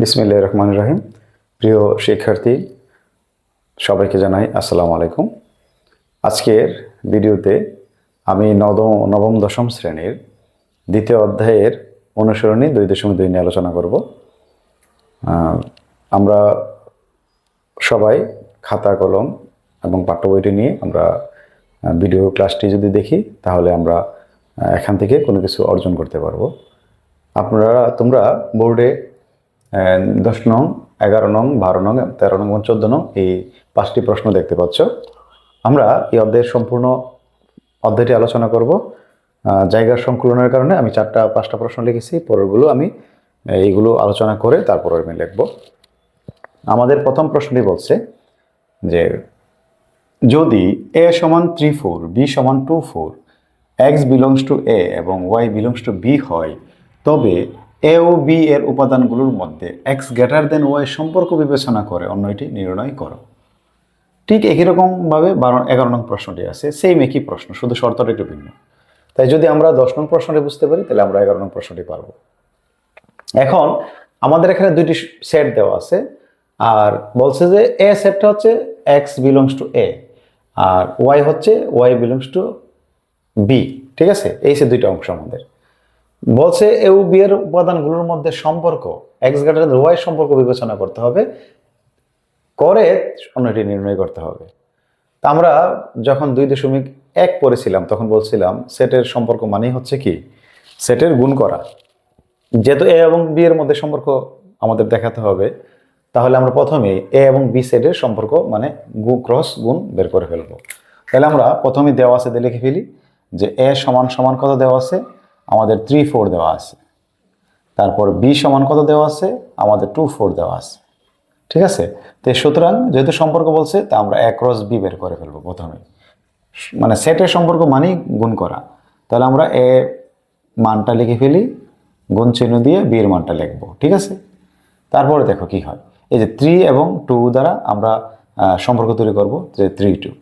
বিসমিল্লাহির রহমানির রহিম। প্রিয় শিক্ষার্থী সবাইকে জানাই আসসালামু আলাইকুম। আজকের ভিডিওতে আমি নবম দশম শ্রেণীর দ্বিতীয় অধ্যায়ের অনুসরণী 2.2 নিয়ে আলোচনা করব। আমরা সবাই খাতা কলম এবং পাঠ্য বইটি নিয়ে আমরা ভিডিও ক্লাসটি যদি দেখি তাহলে আমরা এখান থেকে কোনো কিছু অর্জন করতে পারবো। তোমরা বোর্ডে 10 নং, 11 নং, 12 নং, 13 নং এবং 14 নং এই 5টি প্রশ্ন দেখতে পাচ্ছ। আমরা এই অধ্যায়ের সম্পূর্ণ অধ্যায়টি আলোচনা করব। জায়গার সংকুলনের কারণে আমি 4-5টা প্রশ্ন লিখেছি, পরেরগুলো আমি এইগুলো আলোচনা করে তারপর আমি লিখব। আমাদের প্রথম প্রশ্নটি বলছে যে যদি a সমান 3-4, b সমান 2-4, x বিলংস টু a এবং y বিলংস টু b হয়, তবে a ও b এর উপাদানগুলোর মধ্যে x গ্রেটার দেন y সম্পর্ক বিবেচনা করে অন্যটি নির্ণয় করো। ঠিক একই রকমভাবে 11 নং প্রশ্নটি আছে, সেম একই প্রশ্ন, শুধু শর্তটা একটু ভিন্ন। তাই যদি আমরা 10 নং প্রশ্নটি বুঝতে পারি তাহলে আমরা 11 নং প্রশ্নটি পারবো। এখন আমাদের এখানে দুইটি সেট দেওয়া আছে, আর বলছে যে a সেটটা হচ্ছে x বিলংস টু a আর y হচ্ছে y বিলংস টু b। ঠিক আছে, এই সে দুইটা অংশ আমাদের বলছে এ ও বি এর উপাদানগুলোর মধ্যে সম্পর্ক x গ্রেটার দেন y সম্পর্ক বিবেচনা করতে হবে, করে অন্যটি নির্ণয় করতে হবে। তা আমরা যখন 2.1 পড়েছিলাম তখন বলছিলাম সেটের সম্পর্ক মানেই হচ্ছে কি সেটের গুণ করা। যেহেতু এ এবং বি এর মধ্যে সম্পর্ক আমাদের দেখাতে হবে, তাহলে আমরা প্রথমে এ এবং বি সেটের সম্পর্ক মানে ক্রস গুণ বের করে ফেলবো। তাহলে আমরা প্রথমে দেওয়া আছে দিয়ে লিখে ফেলি যে এ সমান সমান কত দেওয়া আছে, আমাদের 3-4 দেওয়া আছে। তারপর বি সমান কত দেওয়া আছে, আমাদের 2-4 দেওয়া আছে। ঠিক আছে, তো সুতরাং যেহেতু সম্পর্ক বলছে তা আমরা এ ক্রস বি বের করে ফেলবো প্রথমে, মানে সেটের সম্পর্ক মানেই গুণ করা। তাহলে আমরা এ মানটা লিখে ফেলি, গুণ চিহ্ন দিয়ে বি এর মানটা লিখবো। ঠিক আছে, তারপরে দেখো কি হয়। এই যে 3 এবং 2 দ্বারা আমরা সম্পর্ক তৈরি করব, যে 3-2।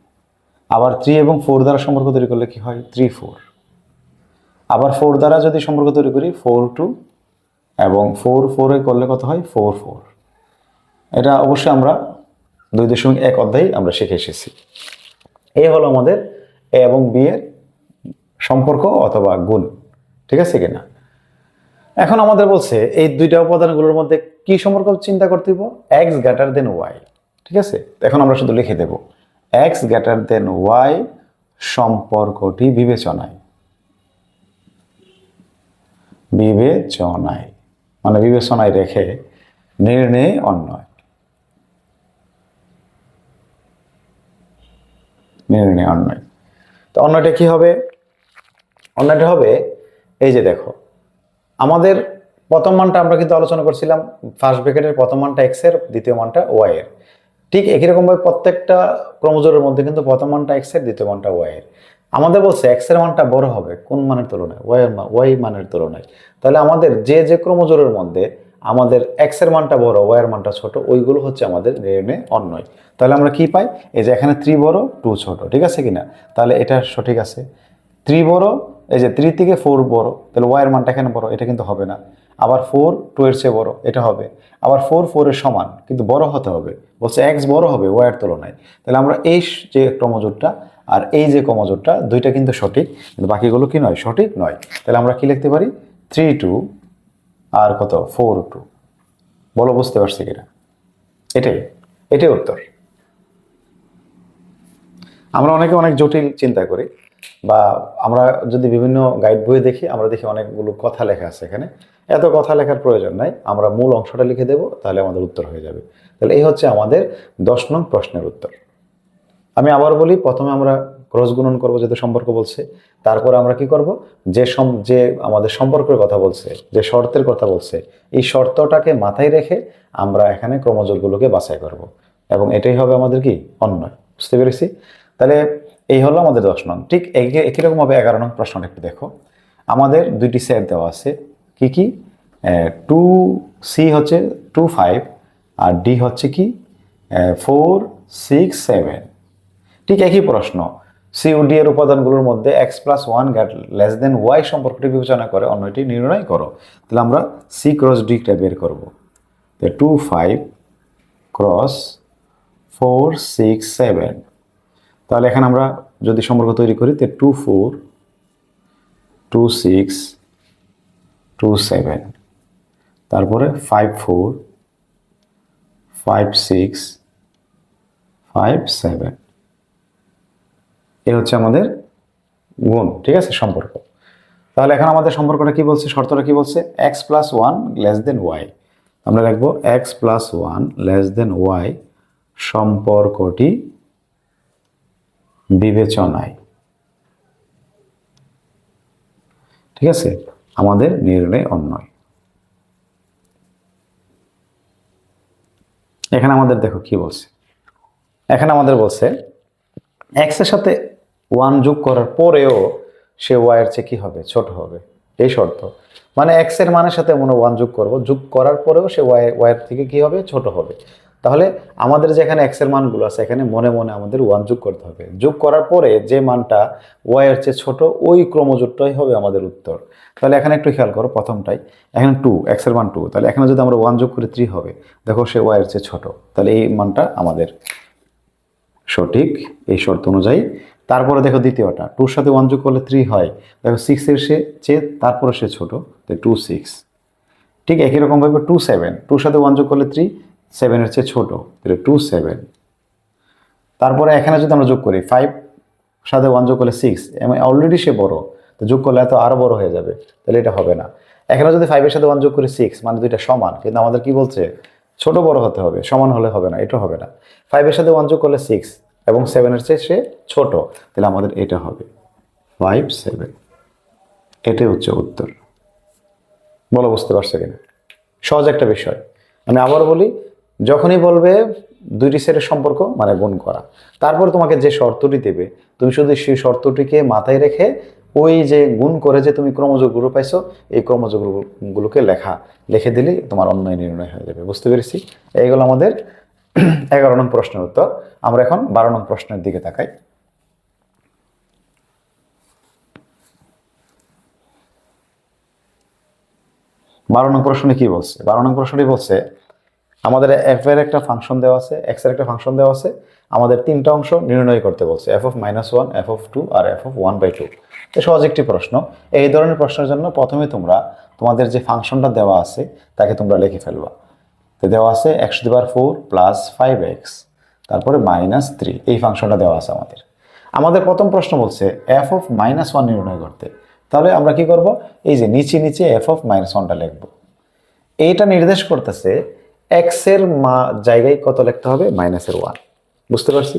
আবার 3 এবং 4 দ্বারা সম্পর্ক তৈরি করলে কি হয়, 3-4। আবার 4 দ্বারা যদি সম্পর্ক তৈরি করি 4-2, এবং 4-4 করলে কত হয়, 4-4। এটা অবশ্যই আমরা 2.1 অধ্যায়ে আমরা শিখে এসেছি। এই হলো আমাদের এ এবং বি এর সম্পর্ক অথবা গুণ। ঠিক আছে কিনা? এখন আমাদের বলছে এই দুইটা উপাদানগুলোর মধ্যে কি সম্পর্ক চিন্তা করতে হবে, x গ্রেটার দেন y। ঠিক আছে, এখন আমরা শুধু লিখে দেব x গ্রেটার দেন y সম্পর্কটি বিবেচনায় মানে বিবেচনায় রেখে নির্ণয় অন্যয়। তো অন্যটা কি হবে, অন্যটা হবে এই যে দেখো আমাদের প্রথম মানটা আমরা কিন্তু আলোচনা করছিলাম, ফার্স্ট ব্র্যাকেটের প্রথম মানটা x এর, দ্বিতীয় মানটা y এর। ঠিক একই রকম ভাবে প্রত্যেকটা ক্রমজোড়ের মধ্যে কিন্তু প্রথম মানটা x এর, দ্বিতীয় মানটা y এর। আমাদের বলছে x এর মানটা বড় হবে কোন মানের তুলনায়, y মানের তুলনায়। তাহলে আমাদের যে ক্রমজোড়ের মধ্যে আমাদের x এর মানটা বড়, y এর মানটা ছোট, ওইগুলো হচ্ছে আমাদের নির্ণয় অন্যয়। তাহলে আমরা কি পাই, এই যে এখানে 3 বড় 2 ছোট। ঠিক আছে কিনা? তাহলে এটা সঠিক আছে। 3 বড়, এই যে 3 থেকে 4 বড়, তাহলে y এর মানটা এখানে বড়, এটা কিন্তু হবে না। আবার 4 2 এর চেয়ে বড়, এটা হবে। আবার 4 4 এর সমান, কিন্তু বড় হতে হবে, বলছে x বড় হবে y এর তুলনায়। তাহলে আমরা এই যে ক্রমজোড়টা আর এই যে ক্রমজোড়টা দুইটা কিন্তু সঠিক, কিন্তু বাকিগুলো কি নয়, সঠিক নয়। তাহলে আমরা কি লিখতে পারি, 3-2 আর কত 4-2। বলো বুঝতে পারছি কিনা? এটাই উত্তর। আমরা অনেকে অনেক জটিল চিন্তা করি, বা আমরা যদি বিভিন্ন গাইড বই দেখি আমরা দেখি অনেকগুলো কথা লেখা আছে এখানে। এত কথা লেখার প্রয়োজন নাই, আমরা মূল অংশটা লিখে দেব, তাহলে আমাদের উত্তর হয়ে যাবে। তাহলে এই হচ্ছে আমাদের 10 নং প্রশ্নের উত্তর। আমি আবার বলি, প্রথমে আমরা ক্রস গুণন করবো যেহেতু সম্পর্ক বলছে, তারপর আমরা কি করব, যে আমাদের সম্পর্কের কথা বলছে, যে শর্তের কথা বলছে, এই শর্তটাকে মাথায় রেখে আমরা এখানে ক্রমজোড়গুলোকে বাছাই করব, এবং এটাই হবে আমাদের কি অন্যয়। বুঝতে পেরেছি? তাহলে এই হলো আমাদের 10 নং। ঠিক একই রকম ভাবে 11 নং প্রশ্নটা একটু দেখো। আমাদের দুইটি সেট দেওয়া আছে, কি কি, 2C হচ্ছে 2-5 আর D হচ্ছে কি 4-6-7। ঠিক একই প্রশ্ন, সি ও ডি এর উপাদানগুলোর মধ্যে x+1 লেস দেন y সম্পর্কটি বিবেচনা করে অন্যটি নির্ণয় করো। তাহলে আমরা সি ক্রস ডিটা বের করব। 2 5 ক্রস 4 6 7, তাহলে এখানে আমরা যদি সম্পর্ক তৈরি করি তো 2 4 2 6 2 7, তারপরে 5 4 5 6 5 7, এই হচ্ছে আমাদের গুণ, ঠিক আছে, সম্পর্ক। তাহলে এখন আমাদের সম্পর্কটা কি বলছে, শর্তটা কি বলছে, x plus 1 less than Y. আমরা লিখবো x plus 1 less than Y সম্পর্কটি বিবেচনায়, ঠিক আছে, আমাদের নির্ণয় অন্যয়। এখানে আমাদের দেখো কি বলছে, এখানে আমাদের বলছে x এর সাথে 1 যোগ করার পরেও সে y এর চেয়ে কি হবে, ছোট হবে, এই শর্ত। মানে x এর মানের সাথে আমরা 1 যোগ করব, যোগ করার পরেও সে y এর থেকে কি হবে, ছোট হবে। তাহলে আমাদের যে এখানে x এর মানগুলো আছে, এখানে মনে মনে আমাদের 1 যোগ করতে হবে। যোগ করার পরে যে মানটা y এর চেয়ে ছোট, ওই ক্রমজোটটাই হবে আমাদের উত্তর। তাহলে এখানে একটু খেয়াল করো, প্রথমটাই এখানে 2, x এর মান 2, তাহলে এখানে যদি আমরা 1 যোগ করি 3 হবে। দেখো সে y এর চেয়ে ছোট, তাহলে এই মানটা আমাদের সঠিক এই শর্ত অনুযায়ী। তারপরে দেখো দ্বিতীয়টা, 2 সাথে 1 যোগ করলে 3 হয়, দেখো 6 এর চেয়ে তারপরে সে ছোট, তাই 2 6। ঠিক একই রকম ভাবে 2 7, 2 সাথে 1 যোগ করলে 3, 7 এর চেয়ে ছোট, তাহলে 2 7। তারপরে এখানে যদি আমরা যোগ করি 5 সাথে 1 যোগ করলে 6, অলরেডি সে বড়, তো যোগ করলে এত আরো বড় হয়ে যাবে, তাহলে এটা হবে না। এখানে যদি 5 এর সাথে 1 যোগ করি 6, মানে দুইটা সমান, কিন্তু আমাদের কি বলছে, ছোট বড় হতে হবে, সমান হলে হবে না, এটা হবে না। 5 এর সাথে 1 যোগ করলে 6 এবং 7 এর চেয়ে সে ছোট, তাহলে আমাদের এটা হবে 5 7। এটাই হচ্ছে উত্তর। বলো বুঝতে পারছো কিনা? সহজ একটা বিষয়। আমি আবার বলি, যখনই বলবে দুইটি সেটের সম্পর্ক মানে গুণ করা, তারপর তোমাকে যে শর্তটি দেবে, তুমি শুধু সেই শর্তটিকে মাথায় রেখে ওই যে গুণ করে যে তুমি ক্রমযোগগুলো পাইছো, এই ক্রমযোগগুলোকে লিখে দিলেই তোমার অন্যয় নির্ণয় হয়ে যাবে। বুঝতে পেরেছি? এইগুলো আমাদের 11 নং প্রশ্নের উত্তর। আমরা এখন 12 নং প্রশ্নের দিকে তাকাই। 12 নং প্রশ্নে কি বলছে? 12 নং প্রশ্নটি বলছে আমাদের f এর একটা ফাংশন দেওয়া আছে, x এর একটা ফাংশন দেওয়া আছে, আমাদের তিনটা অংশ নির্ণয় করতে বলছে, f of -1, f of 2 R f of 1/2। তো সহজ একটি প্রশ্ন। এই ধরনের প্রশ্নের জন্য প্রথমে তোমাদের যে ফাংশনটা দেওয়া আছে তাকে তোমরা লিখে ফেলবা। তো দেওয়া আছে x⁴ প্লাস 5x, তারপরে -3, এই ফাংশনটা দেওয়া আছে আমাদের। আমাদের প্রথম প্রশ্ন বলছে f of -1 নির্ণয় করতে। তাহলে আমরা কি করব, এই যে নিচে নিচে f of -1টা লিখব। এইটা নির্দেশ করতেছে x এর জায়গায় কত লিখতে হবে, -1। বুঝতে পারছি?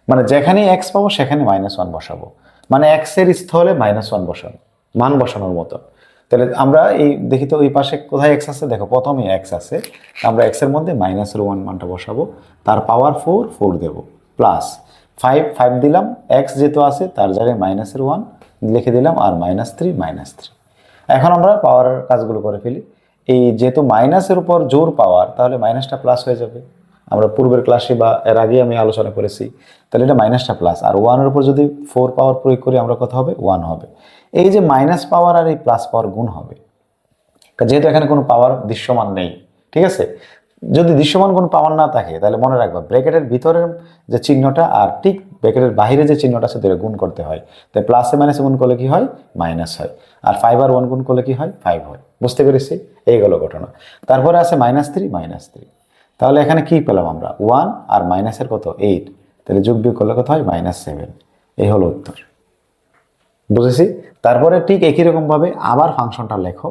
মানে যেখানেই x পাবো সেখানে -1 বসাবো, মানে x এর স্থলে -1 বসাবো, মান বসানোর মতো। তাহলে আমরা এই দেখি তো ওই পাশে কোথায় x আছে, দেখো প্রথমে x আছে, আমরা x এর মধ্যে -1 মানটা বসাবো, তার পাওয়ার 4 দেব, প্লাস 5 দিলাম, x যেহেতু আছে তার জায়গায় -1 লিখে দিলাম, আর -3। এখন আমরা পাওয়ারের কাজগুলো করে ফেলি। এই যেহেতু মাইনাসের উপর জোর পাওয়ার, তাহলে মাইনাসটা প্লাস হয়ে যাবে। আমরা পূর্বের ক্লাসে বা এর আগে আমি আলোচনা করেছি, তাহলে এটা মাইনাসটা প্লাস, আর 1 এর উপর যদি 4 পাওয়ার প্রয়োগ করি আমরা কত হবে, 1 হবে। এই যে মাইনাস পাওয়ার আর এই প্লাস পাওয়ার গুণ হবে, যেহেতু এখানে কোনো পাওয়ার দৃশ্যমান নেই, ঠিক আছে। যদি দৃশ্যমান কোনো পাওয়ার না থাকে তাহলে মনে রাখবা ব্র্যাকেটের ভিতরের যে চিহ্নটা আর ঠিক ব্র্যাকেটের বাইরে যে চিহ্নটা আছে দুটো গুণ করতে হয়। তাই প্লাসে মাইনাসে গুণ করলে কি হয়, মাইনাস হয়, আর 5 আর 1 গুণ করলে কি হয়, 5 হয়। বুঝতে পেরেছি? এই গেল ঘটনা। তারপরে আছে -3। তাহলে এখানে কি পেলাম আমরা, 1 আর মাইনাসের কত, 8, তাহলে যোগ বিয়োগ করলে কত হয়, -7। এই হলো উত্তর। বুঝেছি? তারপরে ঠিক একই রকম ভাবে আবার ফাংশনটা লেখো,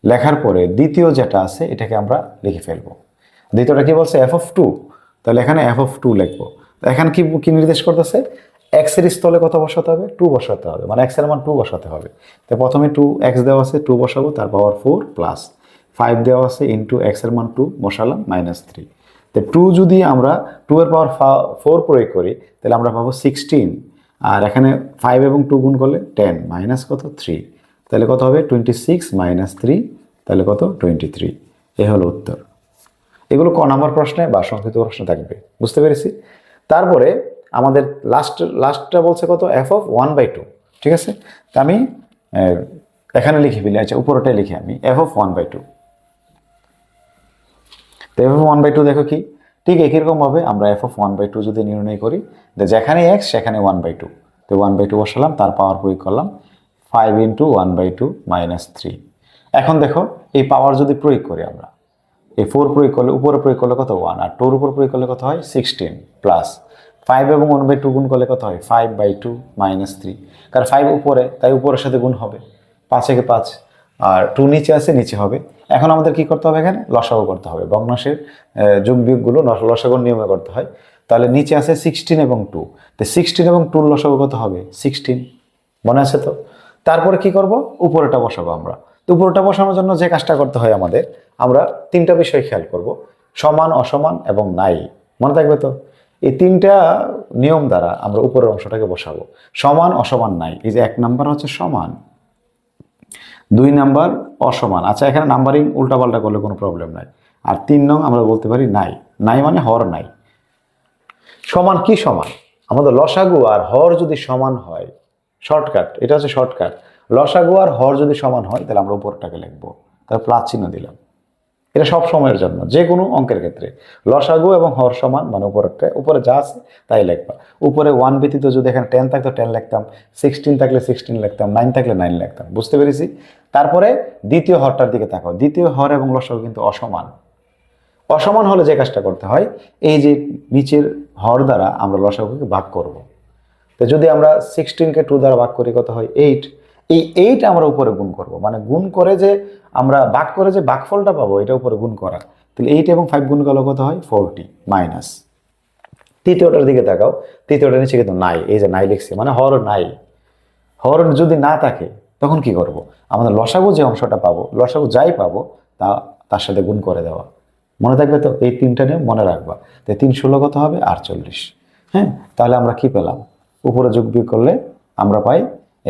লেখার পরে দ্বিতীয় যেটা আছে এটাকে আমরা লিখে ফেলবো। দ্বিতীয়টা কি বলছে, f of 2, তাহলে এখানে f of 2 লিখবো। এখানে কি নির্দেশ করতেছে, x এর স্থলে কত বসাতে হবে, 2 বসাতে হবে, মানে x এর মান 2 বসাতে হবে। তো প্রথমে 2x দেওয়া আছে, 2 বসাবো, তার পাওয়ার 4 প্লাস 5 দেওয়া আছে ইন্টু x এর মান 2 বসালাম, -3। তো 2 যদি আমরা 2 এর পাওয়ার 4 প্রয়োগ করি তাহলে আমরা পাবো 16, আর এখানে 5 এবং 2 গুণ করলে 10, মাইনাস কত, 3, তাহলে কত হবে, 26 - 3, তাহলে কত, 23। এই হলো উত্তর। এগুলো ক নাম্বার প্রশ্নে বা সংক্ষিপ্ত প্রশ্নে থাকবে। বুঝতে পেরেছি? তারপরে আমাদের লাস্টটা বলছে কত, f of 1/2। ঠিক আছে, তা আমি এখানে লিখে ফেলি, আচ্ছা উপরটাই লিখি আমি, f of 1/2। তো এফ অফ 1/2 দেখো কি, ঠিক একই রকমভাবে আমরা এফ অফ 1/2 যদি নির্ণয় করি, যেখানে এক্স সেখানে 1/2, তো 1/2 বসালাম, তার পাওয়ার প্রয়োগ করলাম 5 × 1/2 - 3। এখন দেখো এই পাওয়ার যদি প্রয়োগ করি আমরা, এই 4 প্রয়োগ করলে, উপরে প্রয়োগ করলে কত 1, আর 2 উপর প্রয়োগ করলে কত হয় 16, প্লাস 5 এবং 1/2 গুণ করলে কত হয় 5/2 - 3, কারণ 5 উপরে, তাই উপরের সাথে গুণ হবে, 5 একে 5, আর 2 নিচে আছে, নিচে হবে। এখন আমাদের কি করতে হবে, এখানে লসাগু করতে হবে, ভগ্নাংশের যোগ বিয়োগগুলো লসাগুর নিয়মে করতে হয়। তাহলে নিচে আছে 16 এবং 2, তো 16 এবং 2 লসাগু কত হবে 16, মনে আছে তো? তারপরে কি করব, উপরেটা বসাবো আমরা। তো উপরেটা বসানোর জন্য যে কাজটা করতে হয় আমাদের, আমরা 3টা বিষয় খেয়াল করব, সমান, অসমান এবং নাই, মনে থাকবে তো? এই 3টা নিয়ম দ্বারা আমরা উপরের অংশটাকে বসাবো। সমান, অসমান, নাই। এই যে 1 নাম্বার হচ্ছে সমান, 2 নাম্বার অসমান, আচ্ছা এখানে নাম্বারিং উল্টাপাল্টা করলে কোনো প্রবলেম নাই। আর 3 নং আমরা বলতে পারি নাই। নাই মানে হর নাই। সমান কি সমান, আমাদের লসাগু আর হর যদি সমান হয়, শর্টকাট, এটা হচ্ছে শর্টকাট, লসাগু আর হর যদি সমান হয় তাহলে আমরা উপরটাকে লিখবো, তাহলে প্লাস চিহ্ন দিলাম। এটা সব সময়ের জন্য, যে কোনো অঙ্কের ক্ষেত্রে লসাগু এবং হর সমান মানে উপরেরটা, উপরে যা আছে তাই লিখবা। উপরে 1 ব্যতীত যদি এখানে 10 থাকতো 10 লিখতাম, 16 থাকলে 16 লিখতাম, 9 থাকলে 9 লিখতাম, বুঝতে পেরেছি? তারপরে দ্বিতীয় হরটার দিকে তাকাও, দ্বিতীয় হর এবং লসাগু কিন্তু অসমান। অসমান হলে যে কাজটা করতে হয়, এই যে নিচের হর দ্বারা আমরা লসাগুকে ভাগ করব। তো যদি আমরা 16কে 2 দ্বারা ভাগ করি কত হয় 8, এই 8 আমরা উপরে গুণ করব, মানে গুণ করে যে আমরা ভাগ করে যে ভাগফলটা পাবো এটা উপরে গুণ করা। তাহলে 8 এবং 5 গুণ করলে কত হয় 40 মাইনাস। তৃতীয়টার দিকে তাকাও, তৃতীয়টার নিচে কিন্তু নাই, এই যে নাই লিখছে মানে হর নাই। হর যদি না থাকে তখন কি করব, আমাদের লসাগু যে অংশটা পাবো, লসাগু যাই পাবো তা তার সাথে গুণ করে দেওয়া, মনে থাকবে তো? এই 3টা নিয়ম মনে রাখবা। তো 3 16 কত হবে 48। হ্যাঁ, তাহলে আমরা কি পেলাম, উপরে যোগ বিয়োগ করলে আমরা পাই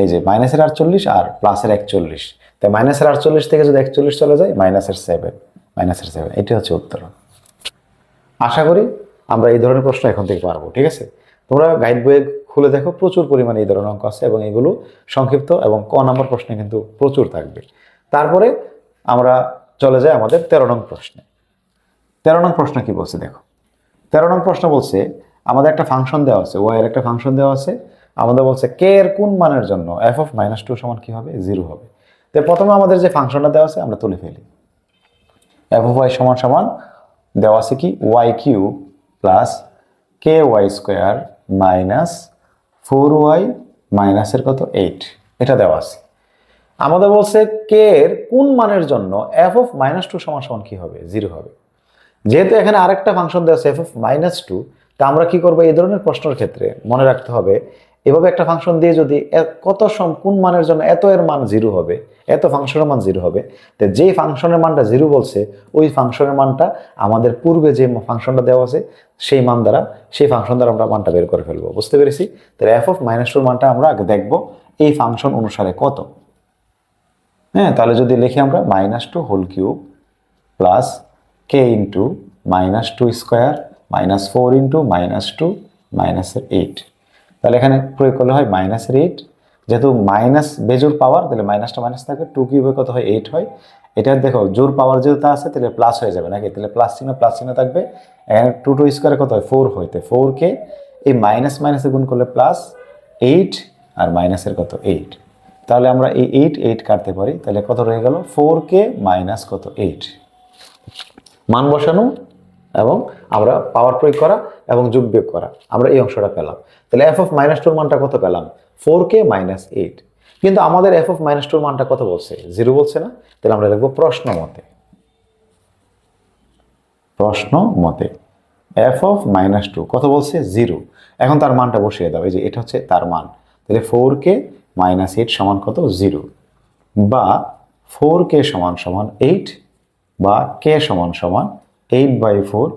এই যে মাইনাসের 48 আর প্লাসের 41, তাই মাইনাসের 48 থেকে যদি 41 চলে যায় মাইনাসের 7, এটি হচ্ছে উত্তর। আশা করি আমরা এই ধরনের প্রশ্ন এখন থেকে পারবো, ঠিক আছে? তোমরা গাইড বইয়ে খুলে দেখো, প্রচুর পরিমাণে এই ধরনের অঙ্ক আছে এবং এগুলো সংক্ষিপ্ত এবং ক নাম্বার প্রশ্নে কিন্তু প্রচুর থাকবে। তারপরে আমরা চলে যাই আমাদের 13 নং প্রশ্নে। 13 নং প্রশ্ন কি বলছে দেখো, 13 নং প্রশ্ন বলছে আমাদের একটা ফাংশন দেওয়া আছে, ওয়াই এর একটা ফাংশন দেওয়া আছে, আমাদের বলছে কে এর কোন মানের জন্য এফ অফ -2 সমান কি হবে 0 হবে। তো প্রথমে আমাদের যে ফাংশনটা দেওয়া আছে আমরা তুলে ফেলি। এফ অফ ওয়াই সমান সমান দেওয়া আছে কি ওয়াই কিউব প্লাস কে ওয়াই স্কোয়ার মাইনাস 4y মাইনাসের কত 8, এটা দেওয়া আছে। আমাদের বলছে কে এর কোন মানের জন্য এফ অফ -2 সমান সমান কি হবে 0 হবে। যেহেতু এখানে আরেকটা ফাংশন দেওয়া আছে এফ অফ -2, তা আমরা কি করবো, এই ধরনের প্রশ্নের ক্ষেত্রে মনে রাখতে হবে এভাবে একটা ফাংশন দিয়ে যদি কোন মানের জন্য এত এর মান 0 হবে, এত ফাংশনের মান 0 হবে, তো যেই ফাংশনের মানটা 0 বলছে ওই ফাংশনের মানটা আমাদের পূর্বে যে ফাংশনটা দেওয়া আছে সেই মান দ্বারা, সেই ফাংশন দ্বারা আমরা মানটা বের করে ফেলবো, বুঝতে পেরেছি? তাহলে এফ অফ -2 মানটা আমরা আগে দেখবো এই ফাংশন অনুসারে কত। হ্যাঁ, তাহলে যদি লিখি আমরা -2 হোল কিউব প্লাস কে ইন্টু -2 স্কোয়ার মাইনাস 4 ইন্টু -2 মাইনাসের 8, তাহলে এখানে প্রয়োগ করলে হয় -8, যেহেতু মাইনাস বেজোর পাওয়ার তাহলে মাইনাসটা মাইনাস থাকে, 2 কিউবে কত হয় 8 হয়। এটা দেখো জোর পাওয়ার যেহেতু আছে তাহলে প্লাস হয়ে যাবে নাকি, তাহলে প্লাস চিহ্ন থাকবে। এখানে 2 স্কোয়ারে কত হয় 4 হইতে 4কে এই মাইনাস মাইনাসে গুণ করলে প্লাস 8 আর মাইনাসের কত 8, তাহলে আমরা এই 8 কাটতে পারি, তাহলে কত রয়ে গেল 4কে মাইনাস কত 8, মান বসানো এবং আমরা পাওয়ার প্রয়োগ করা এবং যোগ বিয়োগ করা, আমরা এই অংশটা পেলাম। তাহলে এফ অফ -2 মানটা কত পেলাম 4কে মাইনাস 8, কিন্তু আমাদের এফ অফ -2 মানটা কত বলছে 0 বলছে না, তাহলে আমরা লিখবো প্রশ্ন মতে এফ অফ -2 কত বলছে 0, এখন তার মানটা বসিয়ে দাও, এই যে এটা হচ্ছে তার মান, তাহলে 4কে মাইনাস 8 সমান কত 0, বা 4কে সমান 8 বা কে সমান 8/4,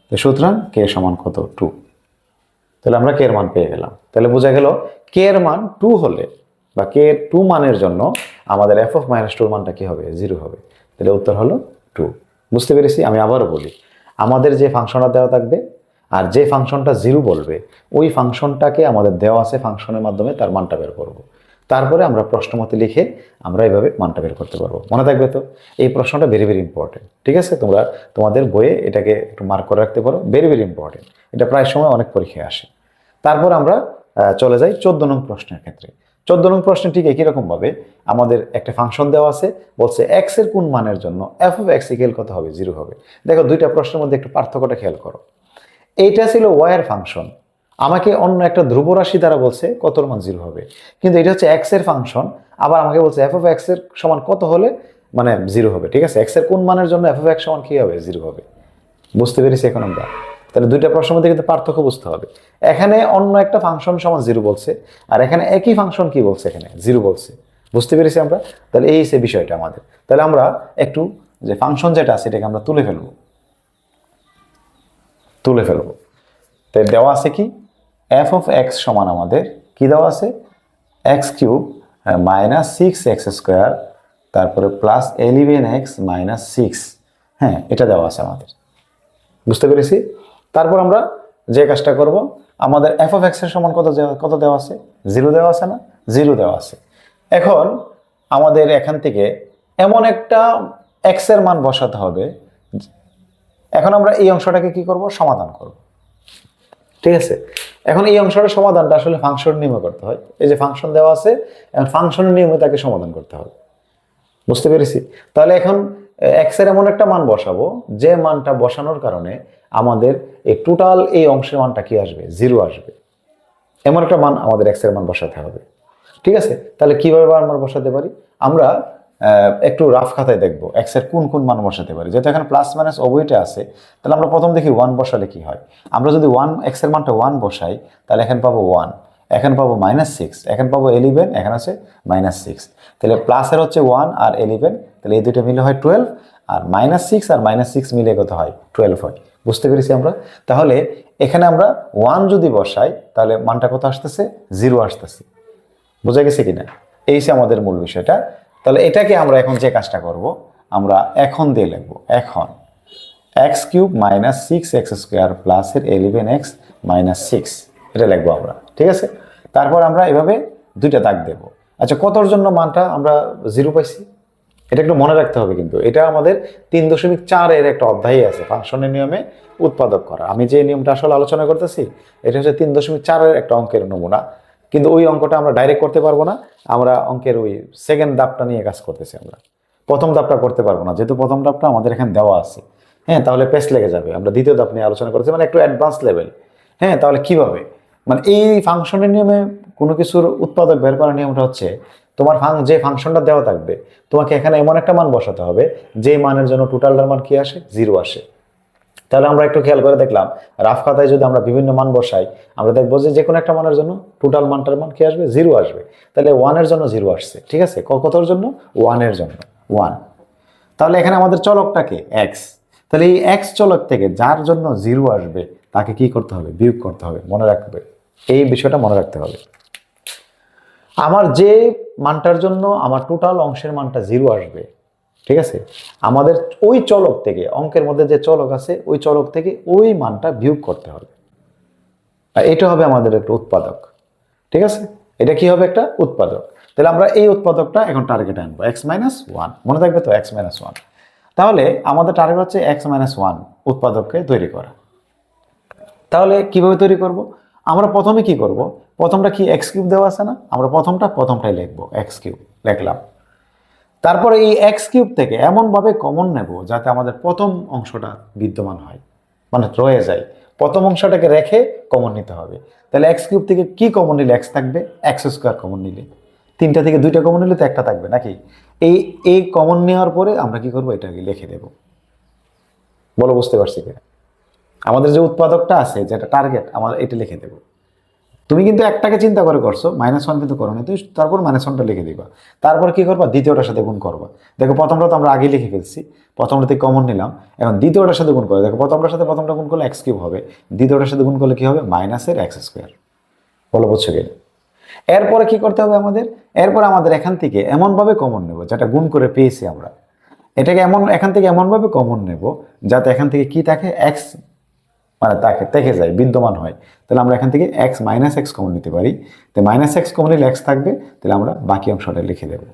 তো সুতরাং কে সমান কত 2, তাহলে আমরা কে এর মান পেয়ে গেলাম। তাহলে বোঝা গেল কে এর মান 2 হলে বা কে 2 মানের জন্য আমাদের এফ অফ -2 মানটা কি হবে 0 হবে, তাহলে উত্তর হলো 2। বুঝতে পেরেছি? আমি আবারও বলি, আমাদের যে ফাংশনটা দেওয়া থাকবে আর যে ফাংশনটা 0 বলবে ওই ফাংশনটাকে আমাদের দেওয়া আছে ফাংশনের মাধ্যমে তার মানটা বের করব। তারপরে আমরা প্রশ্নমতে লিখে আমরা এইভাবে মানটা বের করতে পারবো। মনে থাকবে তো, এই প্রশ্নটা ভেরি ভেরি ইম্পর্টেন্ট। ঠিক আছে, তোমরা তোমাদের বইয়ে এটাকে একটু মার্ক করে রাখতে পারো, ভেরি ভেরি ইম্পর্টেন্ট। এটা প্রায় সময় অনেক পরীক্ষায় আসে। তারপর আমরা চলে যাই 14 নং প্রশ্নের ক্ষেত্রে। 14 নং প্রশ্নে ঠিক একই রকম ভাবে আমাদের একটা ফাংশন দেওয়া আছে, বলছে x এর কোন মানের জন্য f of x ইকুয়াল কত হবে, 0 হবে। দেখো দুইটা প্রশ্নের মধ্যে একটু পার্থক্যটা খেয়াল করো। এইটা ছিল y এর ফাংশন, আমাকে অন্য একটা ধ্রুব রাশি দ্বারা বলছে কতর মান 0 হবে, কিন্তু এটা হচ্ছে x এর ফাংশন, আবার আমাকে বলছে f of x এর সমান কত হলে মানে 0 হবে। ঠিক আছে, x এর কোন মানের জন্য f of x সমান কি হবে, 0 হবে। বুঝতে পেরেছি এখন আমরা? তাহলে দুইটা প্রশ্নের মধ্যে কিন্তু পার্থক্য বুঝতে হবে। এখানে অন্য একটা ফাংশন সমান 0 বলছে, আর এখানে একই ফাংশন কি বলছে, এখানে 0 বলছে। বুঝতে পেরেছি আমরা? তাহলে এই সে বিষয়টা আমাদের। তাহলে আমরা একটু যে ফাংশন যেটা আছে এটাকে আমরা তুলে ফেলবো। তাই দেওয়া আছে কি, f of x সমান আমাদের কি দেওয়া আছে, x cube minus 6x square তারপরে প্লাস 11x মাইনাস 6। হ্যাঁ, এটা দেওয়া আছে আমাদের। বুঝতে পেরেছি? তারপর আমরা যে কাজটা করব, আমাদের f of x এর সমান কত দেওয়া আছে, 0 দেওয়া আছে না, 0 দেওয়া আছে। এখন আমাদের এখান থেকে এমন একটা x এর মান বসাতে হবে, এখন আমরা এই অংশটাকে কি করব, সমাধান করব। ঠিক আছে, এখন এই অংশটার সমাধানটা আসলে ফাংশন নিয়মে করতে হয়। এই যে ফাংশন দেওয়া আছে, এখন ফাংশনের নিয়মে তাকে সমাধান করতে হবে। বুঝতে পেরেছি? তাহলে এখন x এর এমন একটা মান বসাবো যে মানটা বসানোর কারণে আমাদের এই টোটাল এই অংশের মানটা কি আসবে, 0 আসবে। এমন একটা মান আমাদের x এর মান বসাতে হবে। ঠিক আছে, তাহলে কিভাবে মান বসাতে পারি আমরা একটু রাফ খাতায় দেখবো x এর কোন কোন মান বসাতে পারি। যেহেতু এখানে প্লাস মাইনাস উভয়টা আছে, তাহলে আমরা প্রথম দেখি 1 বসালে কি হয়। আমরা যদি x এর মানটা 1 বসাই, তাহলে এখানে পাবো 1, এখানে পাবো -6, এখানে পাবো 11, এখানে আছে -6। তাহলে প্লাসের হচ্ছে 1 আর 11, তাহলে এই দুটো মিলে হয় 12, আর -6 আর -6 মিলে কত হয়, 12 হয়। বুঝতে পেরেছি আমরা? তাহলে এখানে আমরা 1 যদি বসাই তাহলে মানটা কত আসতেছে, 0 আসতেছে। বোঝা গেছে কিনা? এই সে আমাদের মূল বিষয়টা। তাহলে এটাকে আমরা এখন যে কাজটা করব, আমরা এখন দিয়ে লিখবো, এখন x cube minus 6x square প্লাসের 11x মাইনাস 6, এটা লিখবো আমরা। ঠিক আছে, তারপর আমরা এভাবে দুইটা দাগ দেব। আচ্ছা, কতর জন্য মানটা আমরা 0 পাইছি, এটা একটু মনে রাখতে হবে। কিন্তু এটা আমাদের 3.4 এর একটা অধ্যায় আছে, ফাংশনের নিয়মে উৎপাদক করা। আমি যে নিয়মটা আসলে আলোচনা করতেছি এটা হচ্ছে 3.4 এর একটা অঙ্কের নমুনা, কিন্তু ওই অঙ্কটা আমরা ডাইরেক্ট করতে পারবো না। আমরা অঙ্কের ওই সেকেন্ড ধাপটা নিয়ে কাজ করতেছি। আমরা প্রথম ধাপটা করতে পারবো না, যেহেতু প্রথম ধাপটা আমাদের এখানে দেওয়া আছে। হ্যাঁ, তাহলে পেস লেগে যাবে। আমরা দ্বিতীয় ধাপ নিয়ে আলোচনা করতেছি, মানে একটু অ্যাডভান্স লেভেল। হ্যাঁ, তাহলে কিভাবে, মানে এই ফাংশনের নিয়মে কোনো কিছুর উৎপাদক বের করার নিয়মটা হচ্ছে, তোমার যে ফাংশনটা দেওয়া থাকবে তোমাকে এখানে এমন একটা মান বসাতে হবে যে মানের জন্য টোটালটার মান কি আসে, 0 আসে। তাহলে আমরা একটু খেয়াল করে দেখলাম, রাফ খাতায় যদি আমরা বিভিন্ন মান বসাই, আমরা দেখবো যে কোনো একটা মানের জন্য টোটাল মানটার মান কি আসবে, 0 আসবে। তাহলে 1 এর জন্য 0 আসছে। ঠিক আছে, কতর জন্য, 1 এর জন্য 1। তাহলে এখানে আমাদের চলকটাকে x, তাহলে এই x চলক থেকে যার জন্য 0 আসবে তাকে কি করতে হবে, বিয়োগ করতে হবে। মনে রাখবে, এই বিষয়টা মনে রাখতে হবে। আমার যে মানটার জন্য আমার টোটাল অংশের মানটা 0 আসবে, ঠিক আছে, আমাদের ওই চলক থেকে, অঙ্কের মধ্যে যে চলক আছে ওই চলক থেকে ওই মানটা বিয়োগ করতে হবে। আর এটা হবে আমাদের একটা উৎপাদক। ঠিক আছে, এটা কি হবে, একটা উৎপাদক। তাহলে আমরা এই উৎপাদকটা এখন টার্গেট আনবো, x-1। মনে থাকবে তো, x-1। তাহলে আমাদের টার্গেট হচ্ছে x-1 উৎপাদককে তৈরি করা। তাহলে কিভাবে তৈরি করব, আমরা প্রথমে কি করব, প্রথমটা কি x কিউব দেওয়া আছে না, আমরা প্রথমটাই লিখবো, x কিউব লিখলাম। তারপরে এই x কিউব থেকে এমনভাবে কমন নেব যাতে আমাদের প্রথম অংশটা বিদ্যমান হয়, মানে রয়ে যায়। প্রথম অংশটাকে রেখে কমন নিতে হবে। তাহলে x কিউব থেকে কি কমন নিলে x থাকবে, x স্কোয়ার কমন নিলে, 3টা থেকে 2টা কমন নিলে তো একটা থাকবে নাকি। এই কমন নেওয়ার পরে আমরা কি করব, এটাকে লিখে দেব। বলো বুঝতে পারছি কিনা? আমাদের যে উৎপাদকটা আছে, যেটা টার্গেট, আমরা এটা লিখে দেব। তুমি কিন্তু একটাকে চিন্তা করে করছো, -1 কিন্তু করো না, তুই তারপর -1টা লিখে দিবা। তারপর কি করবা, দ্বিতীয়টার সাথে গুণ করবা। দেখো প্রথমটা তো আমরা আগে লিখে ফেলছি, প্রথমটাতে কমন নিলাম, এখন দ্বিতীয়টার সাথে গুণ করো। দেখো প্রথমটার সাথে প্রথমটা গুণ করলে x কিউব হবে, দ্বিতীয়টার সাথে গুণ করলে কি হবে, -x স্কোয়ার। বলো বুঝছো কিনা? এরপরে কি করতে হবে আমাদের, এরপর আমাদের এখান থেকে এমনভাবে কমন নেব যেটা গুণ করে পেয়েছি আমরা, এটাকে এখান থেকে এমনভাবে কমন নেব যাতে এখান থেকে কি থাকে, x মানে তাকে থেকে যায়, বিদ্যমান হয়। তাহলে আমরা এখান থেকে এক্স মাইনাস এক্স কমন নিতে পারি। তো মাইনাস এক্স কমন নিলে এক্স থাকবে, তাহলে আমরা বাকি অংশটা লিখে দেবো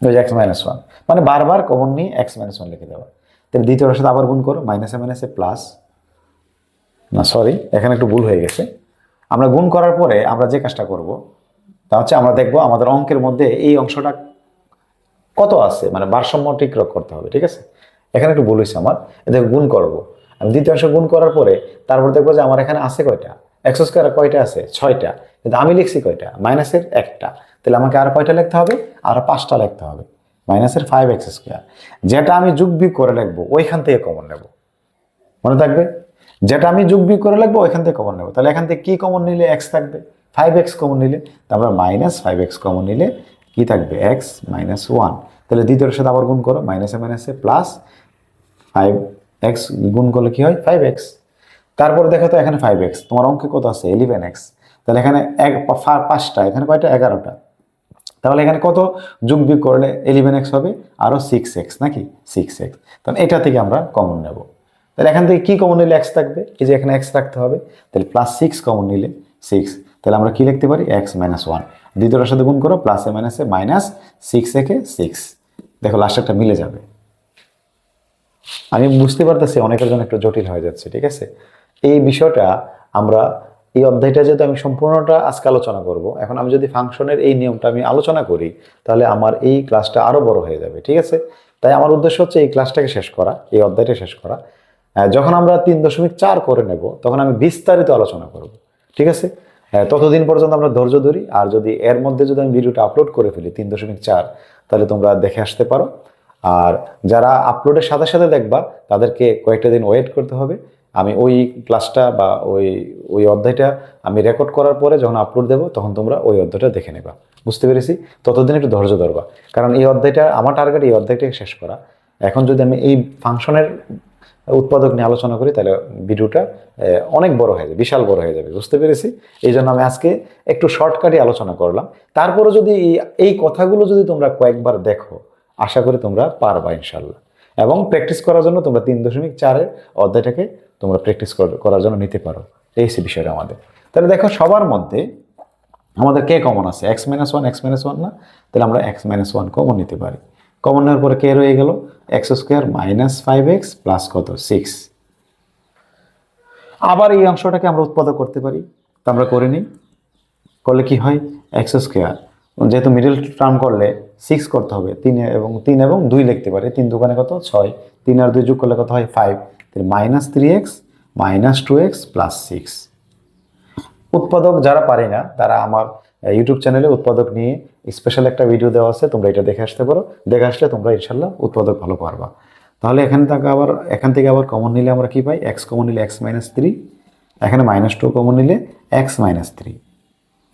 ওই যে এক্স মাইনাস ওয়ান, মানে বারবার কমন নিয়ে এক্স মাইনাস ওয়ান লিখে দেওয়া। তাহলে দ্বিতীয়টার সাথে আবার গুণ করো, মাইনাসে মাইনাসে প্লাস, না সরি এখানে একটু ভুল হয়ে গেছে। আমরা গুণ করার পরে আমরা যে কাজটা করব তা হচ্ছে আমরা দেখবো আমাদের অঙ্কের মধ্যে এই অংশটা কত আছে, মানে ভারসাম্য ঠিক করতে হবে, ঠিক আছে। এখানে একটু ভুল হয়েছে আমার, এদের গুণ করবো আমি দ্বিতীয় অংশ গুণ করার পরে, তারপর দেখবো যে আমার এখানে আছে কয়টা, এক্স স্কোয়ার কয়টা আছে, 6টা, কিন্তু আমি লিখছি কয়টা, মাইনাসের একটা। তাহলে আমাকে আর কয়টা লিখতে হবে, আর 5টা লিখতে হবে, মাইনাসের 5x স্কোয়ার। যেটা আমি যোগ বিয়োগ করে লিখবো ওইখান থেকে কমন নেব, মনে থাকবে, যেটা আমি যোগ বিয়োগ করে লিখবো ওইখান থেকে কমন নেব। তাহলে এখান থেকে কি কমন নিলে এক্স থাকবে, 5x কমন নিলে, তারপর মাইনাস 5x কমন নিলে কি থাকবে, এক্স মাইনাস ওয়ান। তাহলে দ্বিতীয়টার সাথে আবার গুণ করো, মাইনাসে মাইনাসে প্লাস 5x গুণ করলে কি হয়, 5x। তারপর দেখো তো এখানে 5x, তোমার অঙ্কে কত আছে, 11x। তাহলে এখানে 5টা, এখানে কয়টা, 11টা। তাহলে এখানে কত যোগ বিয়োগ করলে 11x হবে, আরও 6x নাকি, 6x। তাহলে এটা থেকে আমরা কমন নেব। তাহলে এখান থেকে কি কমন নিলে এক্স থাকবে, এই যে এখানে এক্স রাখতে হবে, তাহলে +6 কমন নিলে 6। তাহলে আমরা কি লিখতে পারি, এক্স মাইনাস ওয়ান। দ্বিতীয়টার সাথে গুণ করো, প্লাসে মাইনাসে মাইনাস 6 একে 6, দেখো লাস্ট একটা মিলে যাবে। আমি বুঝতে পারতেছি অনেকের জন্য একটু জটিল হয়ে যাচ্ছে, ঠিক আছে। এই বিষয়টা আমরা এই অধ্যায়টা যেহেতু আমি সম্পূর্ণটা আজকে আলোচনা করব, এখন আমি যদি ফাংশনের এই নিয়মটা আমি আলোচনা করি তাহলে আমার এই ক্লাসটা আরো বড় হয়ে যাবে, ঠিক আছে। তাই আমার উদ্দেশ্য হচ্ছে এই ক্লাসটাকে শেষ করা, এই অধ্যায়টা শেষ করা। যখন আমরা 3.4 করে নেব তখন আমি বিস্তারিত আলোচনা করব, ঠিক আছে। ততদিন পর্যন্ত আমরা ধৈর্য ধরি, আর যদি এর মধ্যে যদি আমি ভিডিওটা আপলোড করে ফেলি 3.4, তাহলে তোমরা দেখে আসতে পারো। আর যারা আপলোডের সাথে সাথে দেখবা তাদেরকে কয়েকটা দিন ওয়েট করতে হবে। আমি ওই ক্লাসটা বা ওই ওই অধ্যায়টা আমি রেকর্ড করার পরে যখন আপলোড দেবো তখন তোমরা ওই অধ্যায়টা দেখে নেবা, বুঝতে পেরেছি। ততদিন একটু ধৈর্য ধরবা, কারণ এই অধ্যায়টা আমার টার্গেট, এই অধ্যায়টাকে শেষ করা। এখন যদি আমি এই ফাংশনের উৎপাদক নিয়ে আলোচনা করি তাহলে ভিডিওটা অনেক বড় হয়ে যাবে, বিশাল বড় হয়ে যাবে, বুঝতে পেরেছি। এই জন্য আমি আজকে একটু শর্টকাটে আলোচনা করলাম। তারপরে যদি এই কথাগুলো যদি তোমরা কয়েকবার দেখো, আশা করি তোমরা পারবা ইনশাল্লাহ। এবং প্র্যাকটিস করার জন্য তোমরা 3.4 অধ্যায়টাকে তোমরা প্র্যাকটিস করার জন্য নিতে পারো, এই বিষয়টা আমাদের। তাহলে দেখো সবার মধ্যে আমাদের কে কমন আছে, এক্স মাইনাস ওয়ান না, তাহলে আমরা এক্স মাইনাস ওয়ান কমন নিতে পারি। কমন নেওয়ার পরে কে রয়ে গেল, x square minus 5x plus কত, 6। আবার এই অংশটাকে আমরা উৎপাদক করতে পারি, তা আমরা করে নিই। করলে কি হয়, এক্স স্কোয়ার, যেহেতু মিডল টার্ম করলে 6 করতে হবে, 3 এবং 2 লিখতে পারে, 3 দোকানে কত 6, 3 আর 2 যোগ করলে কত হয় 5, তাহলে -3x -2x প্লাস 6। উৎপাদক যারা পারে না তারা আমার ইউটিউব চ্যানেলে উৎপাদক নিয়ে স্পেশাল একটা ভিডিও দেওয়া আছে, তোমরা এটা দেখে আসতে পারো। দেখে আসলে তোমরা ইনশাল্লাহ উৎপাদক ভালো পারবা। তাহলে এখান থেকে আবার কমন নিলে আমরা কি পাই, এক্স কমন নিলে এক্স মাইনাস 3, এখানে -2 কমন নিলে এক্স মাইনাস 3,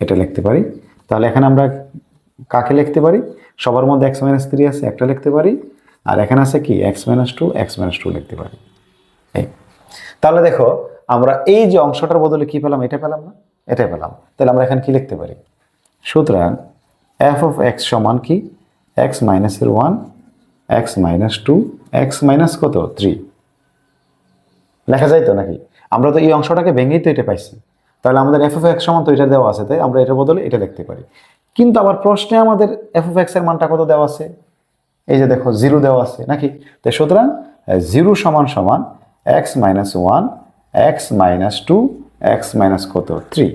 এটা লিখতে পারি। তাহলে এখানে আমরা কাকে লিখতে পারি, সবার মধ্যে এক্স মাইনাস 3 আছে, একটা লিখতে পারি। আর এখানে আছে কি এক্স মাইনাস 2 লিখতে পারি। এই তাহলে দেখো আমরা এই যে অংশটার বদলে কি পেলাম, এটা পেলাম না, এটাই পেলাম। তাহলে আমরা এখানে কি লিখতে পারি, সুতরাং এফ অফ এক্স সমান কি, এক্স মাইনাসের 1, এক্স মাইনাস 2, এক্স মাইনাস কত 3 লেখা যায় তো নাকি। আমরা তো এই অংশটাকে ভেঙেই তো এটা পাইছি, তাহলে আমাদের এফ অফ এক্স সমান তো এটা দেওয়া আছে, তাই আমরা এটার বদলে এটা লিখতে পারি। কিন্তু আবার প্রশ্নে আমাদের এফ অফ এক্স এর মানটা কত দেওয়া আছে, এই যে দেখো 0 দেওয়া আছে নাকি। তাই সুতরাং 0 সমান সমান x minus 1, x minus 2, x minus কত 3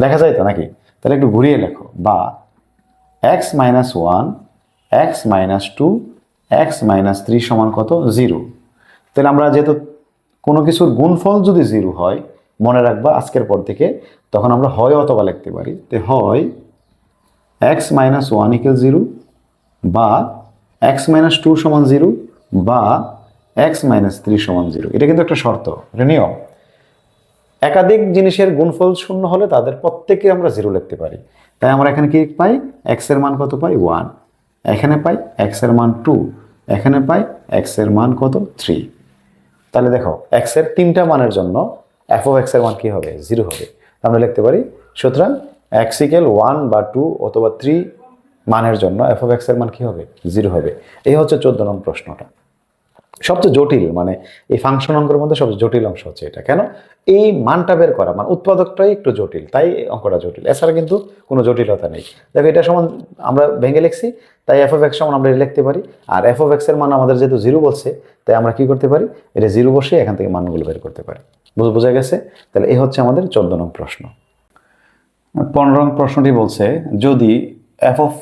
লেখা যায় তো নাকি। তাহলে একটু ঘুরিয়ে লেখো, বা x minus 1, x minus 2, x minus 3 সমান কত 0। তাহলে আমরা যেহেতু কোনো কিছুর গুণফল যদি 0 হয়, মনে রাখবা আজকের পর থেকে, তখন আমরা হয় অথবা লিখতে পারি। তো হয় এক্স মাইনাস 1 ইকুয়াল 0, বা এক্স মাইনাস 2 সমান 0, বা এক্স মাইনাস 3 সমান 0। এটা কিন্তু একটা শর্ত, এটা নিয়ম। একাধিক জিনিসের গুণফল 0 হলে তাদের প্রত্যেকে আমরা 0 লিখতে পারি। তাই আমরা এখানে কি পাই, এক্স এর মান কত পাই 1, এখানে পাই এক্স এর মান 2, এখানে পাই এক্স এর মান কত 3। তাহলে দেখো এক্স এর 3টা মানের জন্য এফ অফ এক্স এর মান কি হবে, 0 হবে। আমরা লিখতে পারি সুতরাং এক্স ইকুয়াল 1 বা 2 অথবা 3 মানের জন্য এফ অফ এক্স এর মান কি হবে, 0 হবে। এই হচ্ছে 14 নং প্রশ্নটা। সবচেয়ে জটিল, মানে এই ফাংশন অঙ্কের মধ্যে সবচেয়ে জটিল অংশ হচ্ছে এটা। কেন? এই মানটা বের করা, মানে উৎপাদকটাই একটু জটিল, তাই অঙ্কটা জটিল, এছাড়া কিন্তু কোনো জটিলতা নেই। দেখো এটা সমান আমরা ভেঙে লিখছি, তাই এফ অফ এক্স সমান আমরা লিখতে পারি। আর এফ অফ এক্স এর মান আমাদের যেহেতু 0 বলছে, তাই আমরা কি করতে পারি, এটা 0 বসে এখান থেকে মানগুলো বের করতে পারি। বোঝা গেছে? তাহলে এই হচ্ছে আমাদের 14 নং প্রশ্ন। 15 নং প্রশ্নটি বলছে, যদি এফ অফ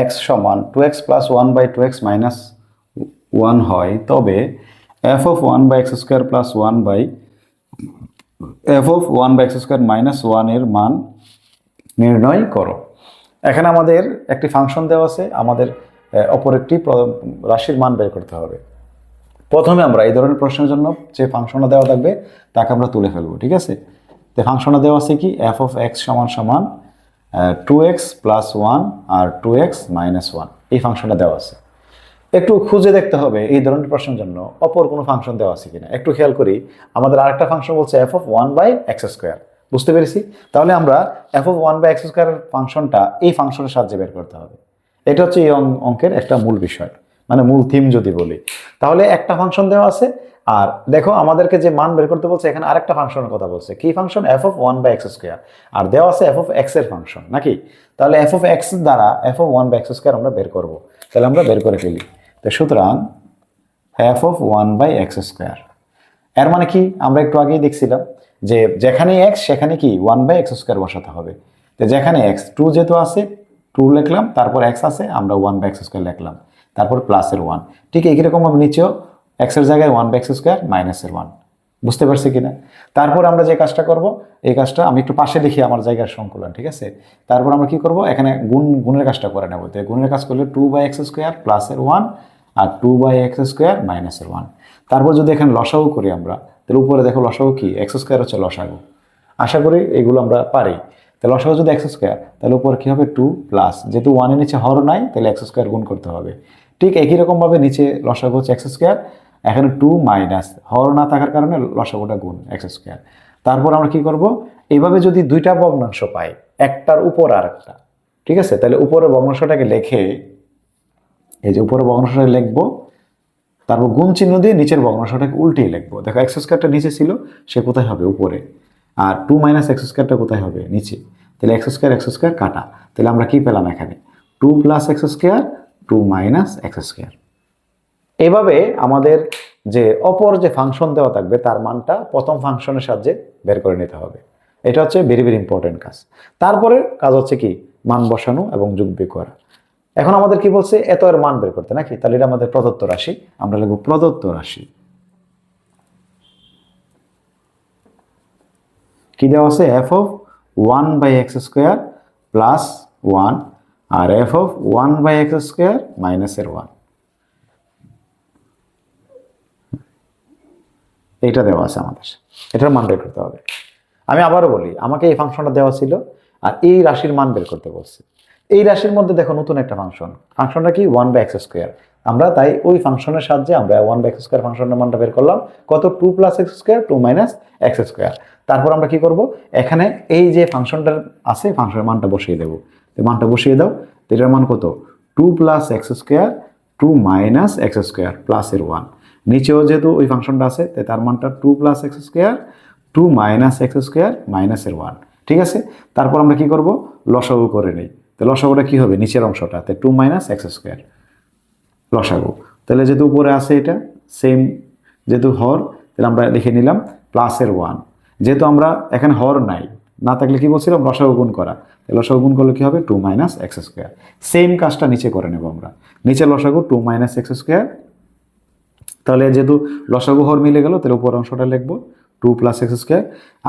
এক্স সমান 2x প্লাস 1/2x মাইনাস 1 হয়, তবে F of 1/x² plus 1 by F of 1/x² minus 1 এর মান নির্ণয় করো। এখানে আমাদের একটি ফাংশন দেওয়া আছে, আমাদের অপর একটি রাশির মান বের করতে হবে। প্রথমে আমরা এই ধরনের প্রশ্নের জন্য যে ফাংশনটা দেওয়া থাকবে তাকে আমরা তুলে ফেলবো, ঠিক আছে? তো ফাংশনটা দেওয়া আছে কি, এফ অফ এক্স সমান সমান 2x প্লাস 1 আর 2x মাইনাস 1, এই ফাংশনটা দেওয়া আছে। একটু খুঁজে দেখতে হবে এই ধরনের প্রশ্নের জন্য অপর কোনো ফাংশন দেওয়া আছে কিনা। একটু খেয়াল করি, আমাদের আরেকটা ফাংশন বলছে এফ অফ 1/x²। বুঝতে পেরেছি? তাহলে আমরা এফ অফ 1/x² এর ফাংশনটা এই ফাংশনের সাহায্যে বের করতে হবে। এটা হচ্ছে এই অঙ্কের একটা মূল বিষয়, মানে মূল থিম যদি বলি। তাহলে একটা ফাংশন দেওয়া আছে, আর দেখো আমাদেরকে যে মান বের করতে বলছে, এখানে আরেকটা ফাংশনের কথা বলছে। কি ফাংশন? এফ অফ 1/x², আর দেওয়া আছে এফ অফ এক্স এর ফাংশন, নাকি? তাহলে এফ অফ এক্স দ্বারা এফ অফ 1/x² আমরা বের করব। তাহলে আমরা বের করে ফেলি। তো সুতরাং এফ অফ 1/x², এর মানে কি, আমরা একটু আগেই দেখছিলাম যে যেখানে এক্স সেখানে কি 1/x² বসাতে হবে। তো যেখানে এক্স 2 যেহেতু আছে 2 লিখলাম, তারপর এক্স আছে আমরা 1/x² লিখলাম, তারপর প্লাসের 1। ঠিক এইরকম আমি নিচেও এক্স এর জায়গায় 1/x² মাইনাসের 1। বুঝতে পারছি কিনা? তারপর আমরা যে কাজটা করব, এই কাজটা আমি একটু পাশে লিখি আমার জায়গার সংকলন, ঠিক আছে? তারপর আমরা কি করব, এখানে গুণের কাজটা করে নেব। তো গুণের কাজ করলে 2/x² প্লাসের 1 আর 2/x² মাইনাসের 1। তারপর যদি এখানে লসাগু করি আমরা, তাহলে উপরে দেখো লসাগু কি, x² হচ্ছে লসাগু। আশা করি এগুলো আমরা পারি। তাহলে লসাগু যদি x², তাহলে উপরে কি হবে 2 প্লাস, যেহেতু 1 এর নিচে হর নাই তাহলে x² গুণ করতে হবে। ঠিক একই রকমভাবে নিচে লসাগু হচ্ছে x², এখানে 2 মাইনাস, হর না থাকার কারণে লসাগুটা গুণ x²। তারপর আমরা কি করব, এইভাবে যদি দুইটা ভগ্নাংশ পাই, একটার উপর আর একটা, ঠিক আছে? তাহলে উপরের ভগ্নাংশটাকে লিখে, এই যে উপরের ভগ্নাংশটাকে লিখবো, তারপর গুণ চিহ্ন দিয়ে নিচের ভগ্নাংশটাকে উল্টিয়ে লিখবো। দেখো x²টা নিচে ছিল, সে কোথায় হবে, উপরে। আর 2 মাইনাস x²টা কোথায় হবে, নিচে। তাহলে x² কাটা, তাহলে আমরা কি পেলাম এখানে, 2 প্লাস x², 2 মাইনাস x²। এভাবে আমাদের যে অপর যে ফাংশন দেওয়া থাকবে তার মানটা প্রথম ফাংশনের সাহায্যে বের করে নিতে হবে। এটা হচ্ছে ভেরি ভেরি ইম্পর্টেন্ট কাজ। তারপরে কাজ হচ্ছে কি, মান বসানো এবং যোগ বিয়োগ করা। এখন আমাদের কি বলছে, এত এর মান বের করতে, নাকি? তাহলে এটা আমাদের প্রদত্ত রাশি, আমরা লিখব প্রদত্ত রাশি। কি দেওয়া আছে, এফ অফ 1/x² প্লাস 1 আর এফ অফ 1/x² মাইনাসের 1, এইটা দেওয়া আছে আমাদের। এটার মান বের করতে হবে। আমি আবারও বলি, আমাকে এই ফাংশনটা দেওয়া ছিল আর এই রাশির মান বের করতে বলছে। এই রাশির মধ্যে দেখো নতুন একটা ফাংশনটা কি, 1/x²। আমরা তাই ওই ফাংশনের সাহায্যে আমরা 1/x² ফাংশনের মানটা বের করলাম। কত, 2 প্লাস x², 2 মাইনাস x²। তারপর আমরা কি করব, এখানে এই যে ফাংশনটা আছে ফাংশনের মানটা বসিয়ে দেবো। মানটা বসিয়ে দাও, এটার মান কত, 2 প্লাস x², 2 মাইনাস x² প্লাসের 1। নিচেও যেহেতু ওই ফাংশনটা আছে তাই তার মানটা 2 প্লাস x², 2 মাইনাস x² মাইনাসের 1, ঠিক আছে? তারপর আমরা কি করব, লসাগু করে নিই। তো লসাগুটা কি হবে, নিচের অংশটাতে 2 মাইনাস x² লসাগু। তাহলে যেহেতু উপরে আছে এটা সেম, যেহেতু হর, তাহলে আমরা লিখে নিলাম প্লাসের 1। যেহেতু আমরা এখানে হর নাই, না থাকলে কি বলছিলাম, লসাগু গুণ করা। লসাগু গুণ করলে কি হবে, 2 মাইনাস x²। সেম কাজটা নিচে করে নেব আমরা। নিচে লসাগু 2 মাইনাস x², তাহলে যেহেতু লসাগু হর মিলে গেল, তাহলে উপর অংশটা লিখবো 2 প্লাস x²।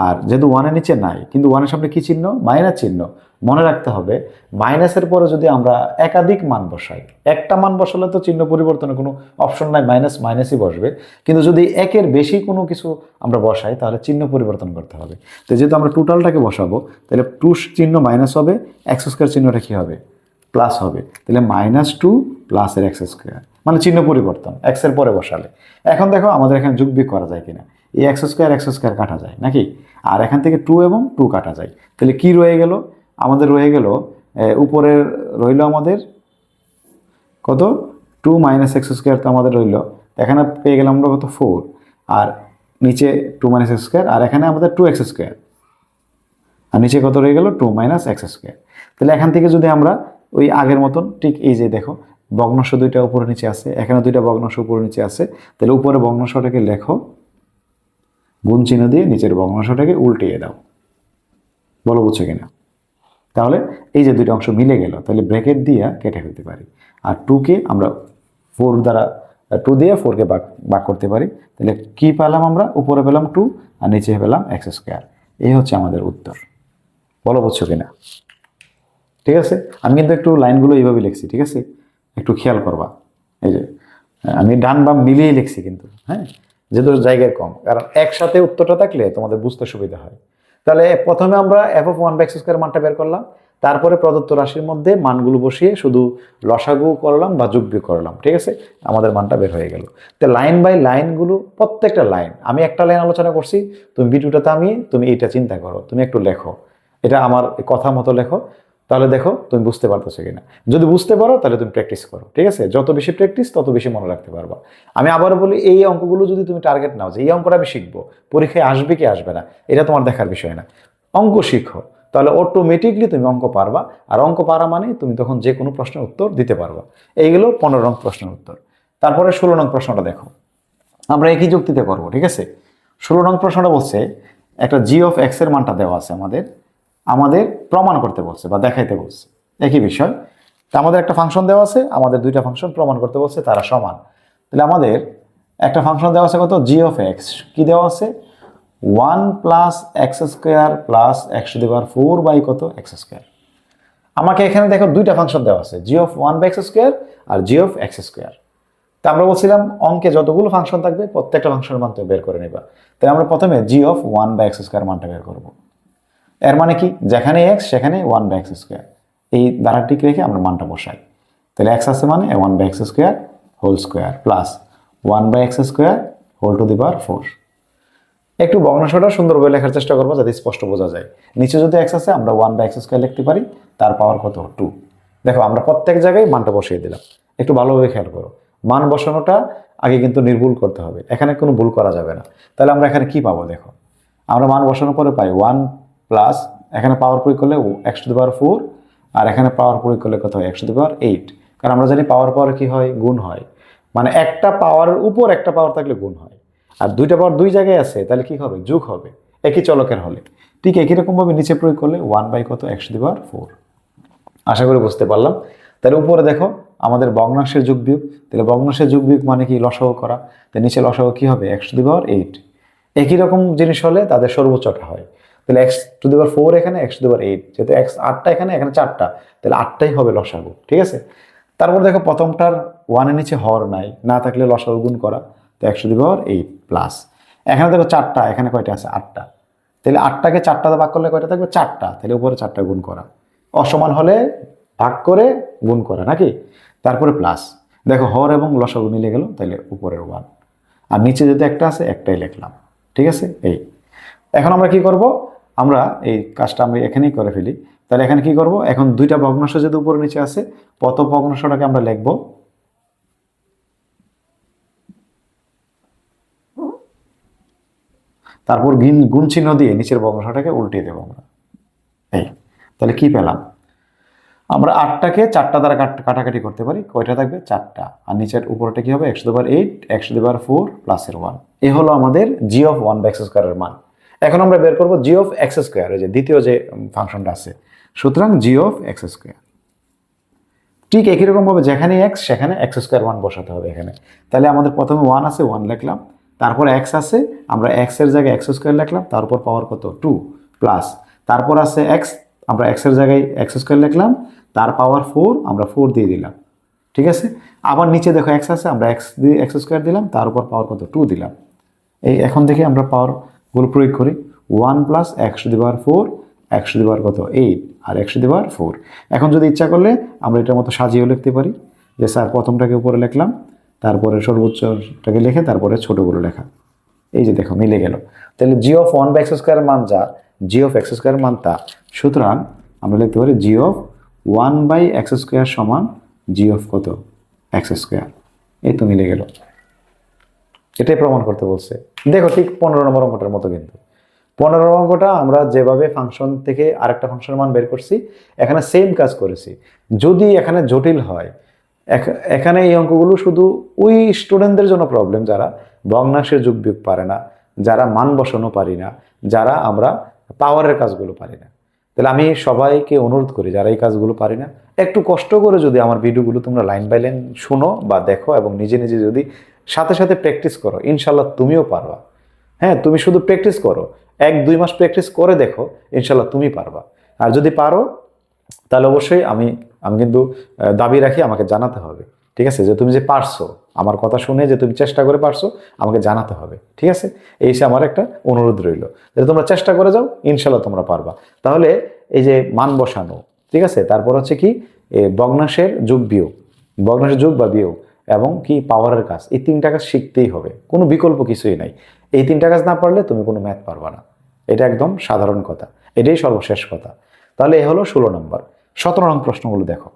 আর যেহেতু 1 এর নিচে নাই, কিন্তু 1 এর সামনে কি চিহ্ন, মাইনাস চিহ্ন। মনে রাখতে হবে, মাইনাসের পরে যদি আমরা একাধিক মান বসাই, একটা মান বসালে তো চিহ্ন পরিবর্তনের কোনো অপশন নাই, মাইনাস মাইনাসই বসবে। কিন্তু যদি একের বেশি কোনো কিছু আমরা বসাই তাহলে চিহ্ন পরিবর্তন করতে হবে। তো যেহেতু আমরা টোটালটাকে বসাবো, তাহলে 2 চিহ্ন মাইনাস হবে, x² চিহ্নটা কি হবে, প্লাস হবে। তাহলে -2 প্লাসের x², মানে চিহ্ন পরিবর্তন x এর পরে বসালে। এখন দেখো আমাদের এখানে যোগ বিয়োগ করা যায় কিনা, এই x² কাটা যায় নাকি, আর এখান থেকে 2 এবং 2 কাটা যায়। তাহলে কি রয়ে গেল, আমাদের রয়ে গেল উপরে রইল আমাদের কত, 2 মাইনাস x² তো আমাদের রইল এখানে পেয়ে গেলাম আমরা কত 4, আর নিচে 2 - x স্কোয়ার, আর এখানে আমাদের 2x স্কোয়ার, আর নিচে কত রয়ে গেল 2 - x স্কোয়ার। তাহলে এখান থেকে যদি আমরা ওই আগের মতন ঠিক এই যে দেখো ভগ্নাংশ দুইটা উপরে নিচে আছে, এখানে দুইটা ভগ্নাংশ উপরে নিচে আছে, তাহলে উপরে ভগ্নাংশটাকে লেখো, গুণ চিহ্ন দিয়ে নিচের ভগ্নাংশটাকে উল্টিয়ে দাও। বলো বুঝছো কিনা? তাহলে এই যে দুইটা অংশ মিলে গেল, তাহলে ব্র্যাকেট দিয়ে কেটে ফেলতে পারি। আর 2কে আমরা 4 দ্বারা 2 দিয়ে 4কে ভাগ করতে পারি। তাহলে কি পেলাম আমরা? উপরে পেলাম 2 আর নিচে পেলাম x স্কোয়ার। এই হচ্ছে আমাদের উত্তর। বলো বুঝছো কিনা? ঠিক আছে, আমি কিন্তু একটু লাইনগুলো এইভাবে লিখছি, ঠিক আছে, একটু খেয়াল করবা। এই যে আমি ডান বাম মিলিয়ে লিখছি কিন্তু, হ্যাঁ, যেহেতু জায়গায় কম, কারণ একসাথে উত্তরটা থাকলে তোমাদের বুঝতে সুবিধা হয়। তাহলে প্রথমে আমরা f(1/x²) মানটা বের করলাম, তারপরে প্রদত্ত রাশির মধ্যে মানগুলো বসিয়ে শুধু লসাগু করলাম বা যোগ বিয়োগ করলাম, ঠিক আছে, আমাদের মানটা বের হয়ে গেল। তো লাইন বাই লাইনগুলো, প্রত্যেকটা লাইন, আমি একটা লাইন আলোচনা করছি, তুমি ভিডিওটা থামিয়ে তুমি এইটা চিন্তা করো, তুমি একটু লেখো, এটা আমার কথা মতো লেখো, তাহলে দেখো তুমি বুঝতে পারতেছো কিনা। যদি বুঝতে পারো তাহলে তুমি প্র্যাকটিস করো, ঠিক আছে, যত বেশি প্র্যাকটিস তত বেশি মনে রাখতে পারবা। আমি আবারও বলি, এই অঙ্কগুলো যদি তুমি টার্গেট নাও যে এই অঙ্কটা আমি শিখবো, পরীক্ষায় আসবে কি আসবে না এটা তোমার দেখার বিষয় না, অঙ্ক শিখো, তাহলে অটোমেটিকলি তুমি অঙ্ক পারবা। আর অঙ্ক পারা মানে তুমি তখন যে কোনো প্রশ্নের উত্তর দিতে পারবা। এইগুলো 15 নং প্রশ্নের উত্তর। তারপরে 16 নং প্রশ্নটা দেখো, আমরা একই যুক্তিতে করবো, ঠিক আছে। 16 নং প্রশ্নটা বলছে একটা g(x) এর মানটা দেওয়া আছে, আমাদের প্রমাণ করতে বলছে বা দেখাইতে বলছে, একই বিষয়। তা আমাদের একটা ফাংশন দেওয়া আছে, আমাদের দুইটা ফাংশন প্রমাণ করতে বলছে তারা সমান। তাহলে আমাদের একটা ফাংশন দেওয়া আছে কত, g(x), কি দেওয়া আছে 1 + x² + x⁴ কত x²। আমাকে এখানে দেখো দুইটা ফাংশন দেওয়া আছে, g(1/x²) আর g(x²). তা আমরা বলছিলাম অঙ্কে যতগুলো ফাংশন থাকবে প্রত্যেকটা ফাংশনের মান বের করে নেবা। তাই আমরা প্রথমে g(1/x²) মানটা বের করব। এর মানে কি, যেখানে x সেখানে 1/x², এই দ্বারাটিক রেখে আমরা মানটা বসাই। তাহলে x আছে মানে 1/x² প্লাস 1/x² একটু ভগ্নাংশটা সুন্দরভাবে লেখার চেষ্টা করবো যাতে স্পষ্ট বোঝা যায়। নিচে যদি x আছে আমরা 1/x² লিখতে পারি, তার পাওয়ার কত 2। দেখো আমরা প্রত্যেক জায়গায় মানটা বসিয়ে দিলাম, একটু ভালোভাবে খেয়াল করো। মান বসানোটা আগে কিন্তু নির্ভুল করতে হবে, এখানে কোনো ভুল করা যাবে না। তাহলে আমরা এখানে কি পাবো দেখো, আমরা মান বসানোর পরে পাই 1 প্লাস, এখানে পাওয়ার প্রয়োগ করলে x⁴, আর এখানে পাওয়ার প্রয়োগ করলে কত হয় x⁸। কারণ আমরা জানি পাওয়ার পাওয়ার কি হয়, গুণ হয়, মানে একটা পাওয়ারের উপর একটা পাওয়ার থাকলে গুণ হয়, আর দুইটা পাওয়ার দুই জায়গায় আছে তাহলে কি হবে, যোগ হবে, একই চলকের হলে। ঠিক একই রকমভাবে নিচে প্রয়োগ করলে 1/কত x⁴। আশা করি বুঝতে পারলাম। তাহলে উপরে দেখো আমাদের ভগ্নাংশের যোগ বিয়োগ, তাহলে ভগ্নাংশের যোগ বিয়োগ মানে কি, লসাগু করা। তাহলে নিচে লসাগু কি হবে x⁴। একই রকম জিনিস হলে তাদের সর্বোচ্চটা হয়। তাহলে x⁴ এখানে x⁴, যেহেতু x 8টা এখানে 4টা, তাহলে 8টাই হবে লসাগু, ঠিক আছে। তারপর দেখো প্রথমটার 1-এর নিচে হর নাই, না থাকলে লসাগু গুণ করা, তো x⁴ প্লাস এখানে দেখো 4টা, এখানে কয়টা আছে 8টা, তাহলে 8টাকে 4টা ভাগ করলে কয়টা থাকবে 4টা, তাহলে উপরে 4টা গুণ করা, অসমান হলে ভাগ করে গুণ করা নাকি। তারপরে প্লাস, দেখো হর এবং লসাগু মিলে গেল, তাহলে উপরের 1, আর নিচে যদি একটা আছে একটাই লিখলাম, ঠিক আছে। এই এখন আমরা কি করব, আমরা এই কাজটা আমরা এখানেই করে ফেলি। তাহলে এখানে কি করব, এখন দুইটা ভগ্নাংশ যদি উপরে নিচে আছে, প্রথম ভগ্নাংশটাকে আমরা লিখব, তারপর গুণ চিহ্ন দিয়ে নিচের ভগ্নাংশটাকে উল্টিয়ে দেবো আমরা। এই তাহলে কি পেলাম, আমরা 8টাকে 4টা দ্বারা কাটাকাটি করতে পারি, কয়টা থাকবে 4টা, আর নিচের উপরটা কি হবে x⁴, x⁴ প্লাসের 1। এই হলো আমাদের g(1/x² এর মান। এখন আমরা বের করব g(x²), এই যে দ্বিতীয় যে ফাংশনটা আছে, সুতরাং g(x²). ঠিক একই রকম ভাবে যেখানে x সেখানে x² মান বসাতে হবে এখানে। তাহলে আমাদের প্রথমে 1 আছে, 1 লিখলাম, তারপর x আছে, আমরা x এর জায়গায় x² লিখলাম, তারপর পাওয়ার কত 2 প্লাস, তারপর আছে x, আমরা x এর জায়গায় x² লিখলাম, তার পাওয়ার 4, আমরা 4 দিয়ে দিলাম, ঠিক আছে। আবার নিচে দেখো x আছে, আমরা x² দিলাম, তার উপর পাওয়ার কত 2 দিলাম। এই এখন দেখি আমরা পাওয়ার গুলো প্রয়োগ করি, 1 প্লাস x⁴, x⁴ কত 8, আর x⁴। এখন যদি ইচ্ছা করলে আমরা এটার মতো সাজিয়েও লিখতে পারি, যে স্যার প্রথমটাকে উপরে লিখলাম, তারপরে সর্বোচ্চটাকে লিখে তারপরে ছোটগুলো লেখা। এই যে দেখো মিলে গেল। তাহলে g(1/x² মান যা, g(x² মান তা, সুতরাং আমরা লিখতে পারি g(1/x² = g কত x²। এই তো মিলে গেল। এটাই প্রমাণ করতে বলছে। দেখো ঠিক 15 নম্বর অঙ্কটার মতো, কিন্তু 15 অঙ্কটা আমরা যেভাবে ফাংশন থেকে আরেকটা ফাংশনের মান বের করছি, এখানে সেম কাজ করেছি। যদি এখানে জটিল হয়, এখানে এই অঙ্কগুলো শুধু ওই স্টুডেন্টদের জন্য প্রবলেম যারা ভগ্নাংশের যোগ বিয়োগ পারে না, যারা মান বসানো পারি না, যারা আমরা পাওয়ারের কাজগুলো পারি না। তাহলে আমি সবাইকে অনুরোধ করি, যারা এই কাজগুলো পারি না, একটু কষ্ট করে যদি আমার ভিডিওগুলো তোমরা লাইন বাই লাইন শুনো বা দেখো এবং নিজে নিজে যদি সাথে সাথে প্র্যাকটিস করো, ইনশাল্লাহ তুমিও পারবা। হ্যাঁ, তুমি শুধু প্র্যাকটিস করো, 1-2 মাস প্র্যাকটিস করে দেখো, ইনশাল্লাহ তুমি পারবা। আর যদি পারো তাহলে অবশ্যই আমি আমি কিন্তু দাবি রাখি, আমাকে জানাতে হবে। ঠিক আছে, যে তুমি যে পারছো, আমার কথা শুনে যে তুমি চেষ্টা করে পারছো, আমাকে জানাতে হবে। ঠিক আছে, এই সে আমার একটা অনুরোধ রইল, যে তোমরা চেষ্টা করে যাও, ইনশাল্লাহ তোমরা পারবা। তাহলে এই যে মান বসানো, ঠিক আছে, তারপর হচ্ছে কি ভগ্নাংশের যোগ বিয়োগ, ভগ্নাংশের যোগ বা বিয়োগ, এবং কি পাওয়ারের কাজ, এই 3টা কাজ শিখতেই হবে, কোনো বিকল্প কিছুই নাই। এই 3টা কাজ না পারলে তুমি কোনো ম্যাথ পারবা না, এটা একদম সাধারণ কথা, এটাই সর্বশেষ কথা। তাহলে এ হলো 16 নম্বর। 17 নং প্রশ্নগুলো দেখো,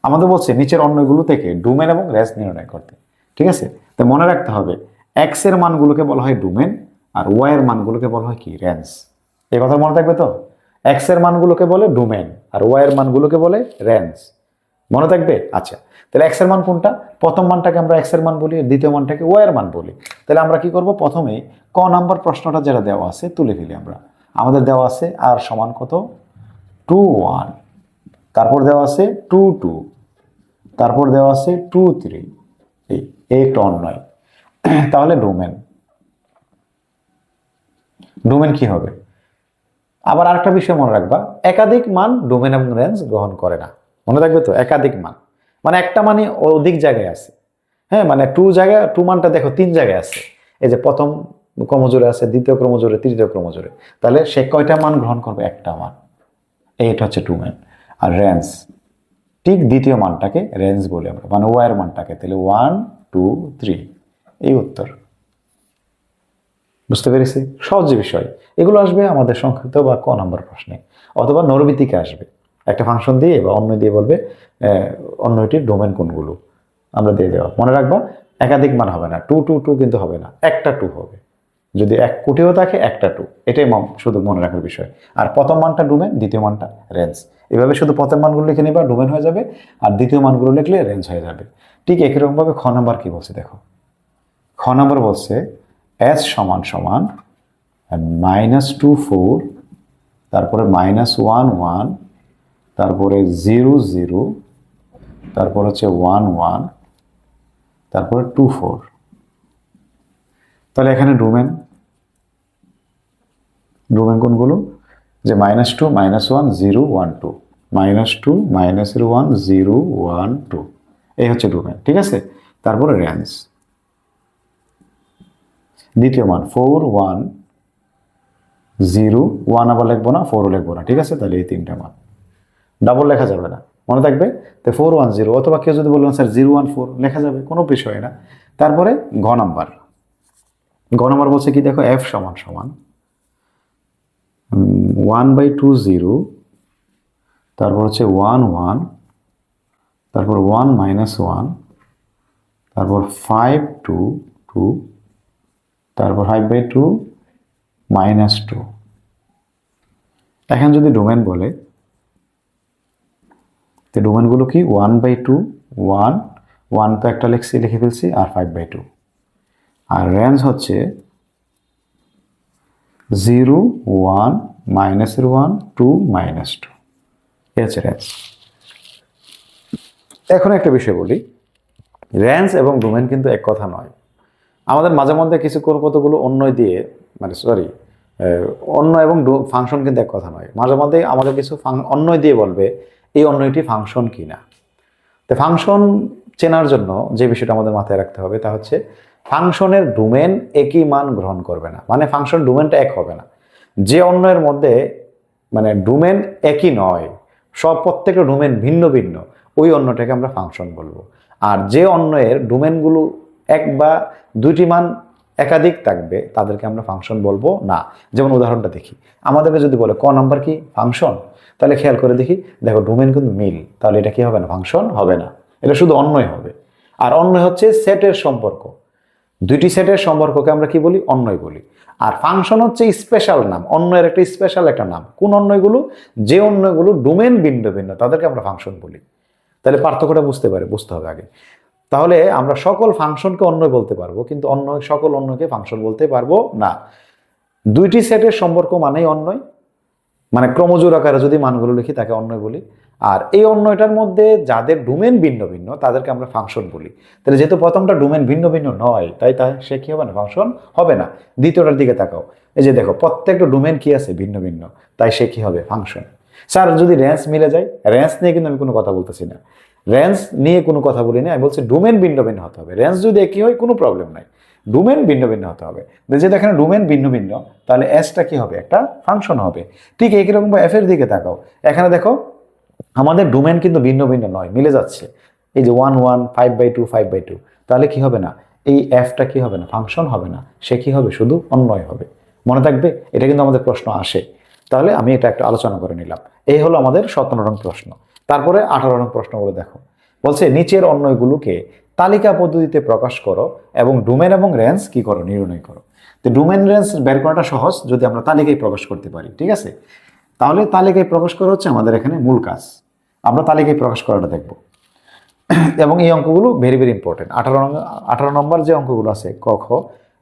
আমাদের বলছে নিচের অন্যগুলো থেকে ডোমেন এবং রেঞ্জ নির্ণয় করতে। ঠিক আছে, তো মনে রাখতে হবে এক্স এর মানগুলোকে বলা হয় ডোমেন, আর ওয়াই এর মানগুলোকে বলা হয় কি, রেঞ্জ। এই কথা মনে থাকবে তো, এক্স এর মানগুলোকে বলে ডোমেন আর ওয়াই এর মানগুলোকে বলে রেঞ্জ। মনে থাকবে? আচ্ছা, তাহলে এক্স এর মান কোনটা? প্রথম মানটাকে আমরা এক্স এর মান বলি, দ্বিতীয় মানটাকে ওয়াই এর মান বলি। তাহলে আমরা কি করব, প্রথমেই ক নাম্বার প্রশ্নটা যেটা দেওয়া আছে তুলে ফেলি আমরা। আমাদের দেওয়া আছে আর সমান কত, 2 1, তারপর দেওয়া আছে 2 2, তারপর দেওয়া আছে 2 3, এই একটা অন্যয়। তাহলে ডোমেন, ডোমেন কি হবে? আবার আরেকটা বিষয় মনে রাখবা, একাধিক মান ডোমেন এবং রেঞ্জ গ্রহণ করে না। মনে রাখবে তো, একাধিক মান মানে একটা মানে অধিক জায়গায় আছে। হ্যাঁ, মানে 2 মানটা দেখো 3 জায়গায় আছে, এই যে প্রথম ক্রমজোড়ে আছে, দ্বিতীয় ক্রমজোড়ে, তৃতীয় ক্রমজোড়ে। তাহলে সে কয়টা মান গ্রহণ করবে? একটা মান। এইটা হচ্ছে ডোমেন। আর রেঞ্জ, ঠিক দ্বিতীয় মানটাকে রেঞ্জ বলি আমরা, মানে ওয়াই এর মানটাকে। তাহলে 1 2 3, এই উত্তর। বুঝতে পেরেছি? সহজ বিষয়। এগুলো আসবে আমাদের সংক্ষিপ্ত বা ক নাম্বার প্রশ্নে, অথবা নরবিতিকে আসবে। একটা ফাংশন দিয়ে বা অন্য দিয়ে বলবে অন্যটির ডোমেন কোনগুলো, আমরা দিয়ে দেওয়া। মনে রাখবা একাধিক মান হবে না, 2 2 2 কিন্তু হবে না, একটা 2 হবে। যদি 1 কোটিও থাকে একটা 2, এটাই শুধু মনে রাখার বিষয়। আর প্রথম মানটা ডোমেন, দ্বিতীয় মানটা রেঞ্জ। এভাবে শুধু প্রথম মানগুলো লিখে নিবা, ডোমেন হয়ে যাবে, আর দ্বিতীয় মানগুলো লিখলে রেঞ্জ হয়ে যাবে। ঠিক একই রকমভাবে খ নাম্বার কি বলছে দেখো, খ নাম্বার বলছে এস সমান সমান -2 4, তারপরে -1 1, তারপরে 0 0, তারপর হচ্ছে 1 1, তারপরে 2 4। তাহলে এখানে ডোমেন, ডোমেন কোনগুলো? যে -2 -1 0 1 2, -2 -1 0 1 2, এই হচ্ছে ডোমেন। ঠিক আছে, তারপরে রেঞ্জ, দ্বিতীয় মান 4 1 0 1, আবার লিখবো না, 4ও লিখবো না। ঠিক আছে, তাহলে এই 3টা মান ডাবল লেখা যাবে না, মনে থাকবে। তো 4 1 0, অথবা কেউ যদি বলবেন স্যার 0 1 4 লেখা যাবে, কোনো বিষয় না। তারপরে ঘ নাম্বার, ঘ নাম্বার বলছে কি দেখো, এফ সমান সমান 1/2 0, তারপর হচ্ছে 1 1, তারপর 1 -1, তারপর 5 2 2, তারপর 5/2 -2। এখন যদি ডোমেন বলে, তো ডোমেনগুলো কি? 1/2 1 1, তো একটা লিখে ফেলছি, আর 5/2। আর রেঞ্জ হচ্ছে 0 1 -1 2 -2, এই হচ্ছে রেঞ্জ। এখন একটা বিষয় বলি, রেঞ্জ এবং ডোমেন কিন্তু এক কথা নয়। আমাদের মাঝে মধ্যে কিছু কতগুলো অন্যয় দিয়ে, মানে সরি, অন্য এবং ফাংশন কিন্তু এক কথা নয়। মাঝে মধ্যে আমাদের কিছু অন্যয় দিয়ে বলবে এই অন্যটি ফাংশন কিনা। তো ফাংশন চেনার জন্য যে বিষয়টা আমাদের মাথায় রাখতে হবে তা হচ্ছে ফাংশনের ডোমেন একই মান গ্রহণ করবে না, মানে ফাংশন ডোমেনটা এক হবে না। যে অন্যের মধ্যে মানে ডোমেন একই নয়, প্রত্যেকটা ডোমেন ভিন্ন ভিন্ন, ওই অন্যটাকে আমরা ফাংশন বলবো। আর যে অন্যের ডোমেনগুলো এক বা দুইটি মান একাধিক থাকবে, তাদেরকে আমরা ফাংশন বলবো না। যেমন উদাহরণটা দেখি, আমাদেরকে যদি বলে ক নাম্বার কি ফাংশন, তাহলে খেয়াল করে দেখি, দেখো ডোমেন কিন্তু মিল, তাহলে এটা কি হবে না? ফাংশন হবে না, এটা শুধু অন্যয় হবে। আর অন্যয় হচ্ছে সেটের সম্পর্ক, দুইটি সেটের সম্পর্ককে আমরা কি বলি? অন্বয় বলি। আর ফাংশন হচ্ছে স্পেশাল নাম, অন্বয়ের একটা স্পেশাল একটা নাম। কোন অন্বয়গুলো? যে অন্বয়গুলো ডোমেন ভিন্ন ভিন্ন তাদেরকে আমরা ফাংশন বলি। তাহলে পার্থক্যটা বুঝতে হবে আগে। তাহলে আমরা সকল ফাংশনকে অন্বয় বলতে পারবো, কিন্তু সকল অন্যকে ফাংশন বলতে পারবো না। দুইটি সেটের সম্পর্ক মানেই অন্বয়, মানে ক্রমজোড় আকারে যদি মানগুলো লিখি তাকে অন্বয় বলি। আর এই অন্বয়টার মধ্যে যাদের ডোমেন ভিন্ন ভিন্ন তাদেরকে আমরা ফাংশন বলি। তাহলে যেহেতু প্রথমটা ডোমেন ভিন্ন ভিন্ন নয়, তাই সে কি হবে না? ফাংশন হবে না। দ্বিতীয়টার দিকে তাকাও, এই যে দেখো প্রত্যেকটা ডোমেন কি আছে? ভিন্ন ভিন্ন, তাই সে কি হবে? ফাংশন। স্যার যদি রেঞ্জ মিলে যায়, রেঞ্জ নিয়ে কিন্তু আমি কোনো কথা বলতেছি না, রেঞ্জ নিয়ে কোনো কথা বলি না, আমি বলছি ডোমেন ভিন্ন ভিন্ন হতে হবে। রেঞ্জ যদি একই হয় কোনো প্রবলেম নাই, ডোমেন ভিন্ন ভিন্ন হতে হবে। যেহেতু এখানে ডোমেন ভিন্ন ভিন্ন, তাহলে এসটা কি হবে? একটা ফাংশন হবে। ঠিক একই রকম এফ এর দিকে তাকাও, এখানে দেখো আমাদের ডোমেন কিন্তু ভিন্ন ভিন্ন নয়, মিলে যাচ্ছে। এই যে 1 1 5/2 5/2, তাহলে কি হবে না? এই এফটা কি হবে না? ফাংশন হবে না, সে কি হবে? শুধু অন্বয় হবে। মনে থাকবে, এটা কিন্তু আমাদের প্রশ্ন আসে। তাহলে আমি এটা একটা আলোচনা করে নিলাম। এই হলো আমাদের 17 নং প্রশ্ন। তারপরে 18 নং প্রশ্নগুলো দেখো, বলছে নিচের অন্বয়গুলোকে তালিকা পদ্ধতিতে প্রকাশ করো এবং ডোমেন এবং রেঞ্জ কি করো? নির্ণয় করো। তো ডোমেন রেঞ্জ বের করাটা সহজ যদি আমরা তালিকায় প্রকাশ করতে পারি, ঠিক আছে? তাহলে তালিকায় প্রকাশ করা হচ্ছে আমাদের এখানে মূল কাজ। আমরা তালিকায় প্রকাশ করাটা দেখব। এবং এই অঙ্কগুলো ভেরি ভেরি ইম্পর্টেন্ট। 18 নম্বর যে অঙ্কগুলো আছে ক খ,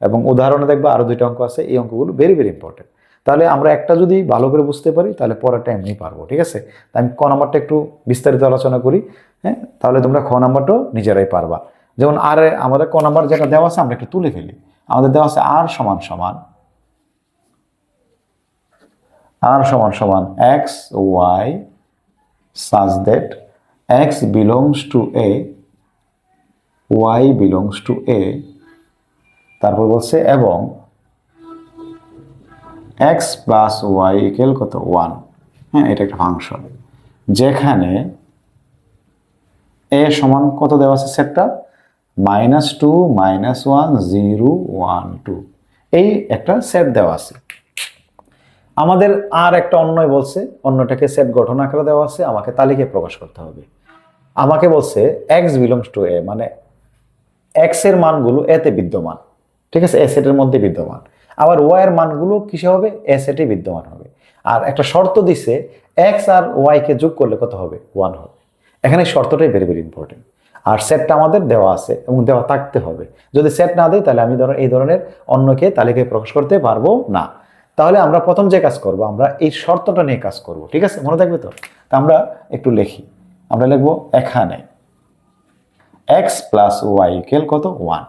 এবং উদাহরণে দেখবো আরো 2টা অঙ্ক আছে, এই অঙ্কগুলো ভেরি ভেরি ইম্পর্টেন্ট। তাহলে আমরা একটা যদি ভালো করে বুঝতে পারি তাহলে পরেরটা এমনি পারবো, ঠিক আছে? তাই আমি ক নাম্বারটা একটু বিস্তারিত আলোচনা করি, হ্যাঁ? তাহলে তোমরা খ নাম্বারটাও নিজেরাই পারবা। যেমন আর আমাদের ক নাম্বার যেটা দেওয়া আছে আমরা একটু তুলে ফেলি। আমাদের দেওয়া আছে আর সমান সমান x y such that x belongs to a, y belongs to a, তারপর বলছে এবং x plus y equal কত? 1। হ্যাঁ, এটা একটা ফাংশন যেখানে a সমান কত দেওয়া আছে? সেটটা -2 -1 0 1 2, এই একটা সেট দেওয়া আছে। আমাদের আর একটা অন্যয় বলছে, অন্যটাকে সেট গঠন আকারে দেওয়া আছে, আমাকে তালিকায় প্রকাশ করতে হবে। আমাকে বলছে x বিলংস টু a, মানে x এর মানগুলো a তে বিদ্যমান, ঠিক আছে? a সেটের মধ্যে বিদ্যমান। আবার y এর মানগুলো কিসে হবে? a সেটে বিদ্যমান হবে। আর একটা শর্ত দিছে x আর y কে যোগ করলে কত হবে? 1 হবে। এখানে শর্তটাই ভেরি ভেরি ইম্পর্টেন্ট। আর সেটটা আমাদের দেওয়া আছে এবং দেওয়া থাকতে হবে। যদি সেট না দেয় তাহলে আমি এই ধরনের অন্যকে তালিকায় প্রকাশ করতে পারবো না। তাহলে আমরা প্রথম যে কাজ করব, আমরা এই শর্তটা নিয়ে কাজ করব, ঠিক আছে? মনে থাকবে তো? তা আমরা একটু লিখি। আমরা লিখবো এখানে x plus y equal কত? 1,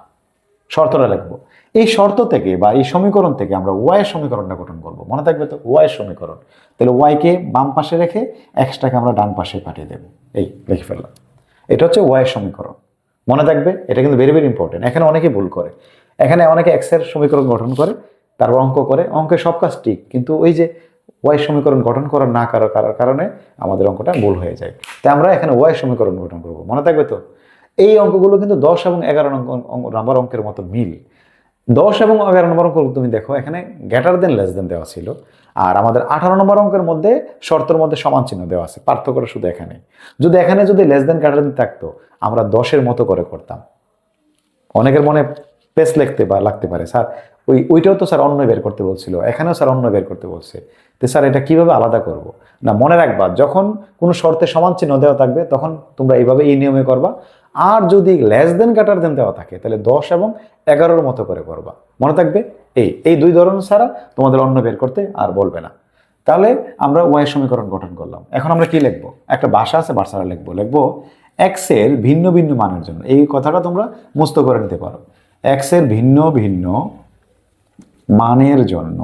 শর্তটা লিখবো। এই শর্ত থেকে বা এই সমীকরণ থেকে আমরা y এর সমীকরণটা গঠন করব। মনে থাকবে তো? y এর সমীকরণ। তাহলে y কে বাম পাশে রেখে x টাকে আমরা ডান পাশে পাঠিয়ে দেব। এই লিখে ফেললাম। এটা হচ্ছে y এর সমীকরণ। মনে থাকবে, এটা কিন্তু ভেরি ভেরি ইম্পর্টেন্ট। এখানে অনেকে ভুল করে, এখানে অনেকে x এর সমীকরণ গঠন করে তারপর অঙ্ক করে, অঙ্কের সব কাজ ঠিক, কিন্তু ওই যে y সমীকরণ গঠন করার না করার কারণে আমাদের অঙ্কটা ভুল হয়ে যায়। তাই আমরা এখানে y সমীকরণ গঠন করব। মনে থাকবে তো? এই অঙ্কগুলো কিন্তু 10 এবং 11 নম্বর অঙ্কের মতো মিল। 10 এবং 11 নম্বর অঙ্ক তুমি দেখো, এখানে গ্রেটার দেন লেস দেন দেওয়া ছিল। আর আমাদের 18 নম্বর অঙ্কের মধ্যে শর্তের মধ্যে সমান চিহ্ন দেওয়া আছে। পার্থক্যটা শুধু এখানে। যদি লেস দেন গ্রেটার দেন থাকতো আমরা 10-এর মতো করে করতাম। অনেকের মনে পেস লাগতে পারে, স্যার ওইটাও তো স্যার অন্যয় বের করতে বলছিল, এখানেও স্যার অন্যয় বের করতে বলছে, তো স্যার এটা কিভাবে আলাদা করব? না, মনে রাখবা যখন কোনো শর্তে সমান চিহ্ন দেওয়া থাকবে তখন তোমরা এইভাবে এই নিয়মে করবা। আর যদি লেস দেন গ্রেটার দেন দেওয়া থাকে তাহলে 10 এবং 11-এর মতো করে করবা। মনে থাকবে? এই দুই ধরন ছাড়া তোমাদের অন্য বের করতে আর বলবে না। তাহলে আমরা y সমীকরণ গঠন করলাম। এখন আমরা কি লিখবো? একটা ভাষা আছে, ভাষাটা লিখবো x এর ভিন্ন ভিন্ন মানের জন্য। এই কথাটা তোমরা মুস্ত করে নিতে পারো। x এর ভিন্ন ভিন্ন মানের জন্য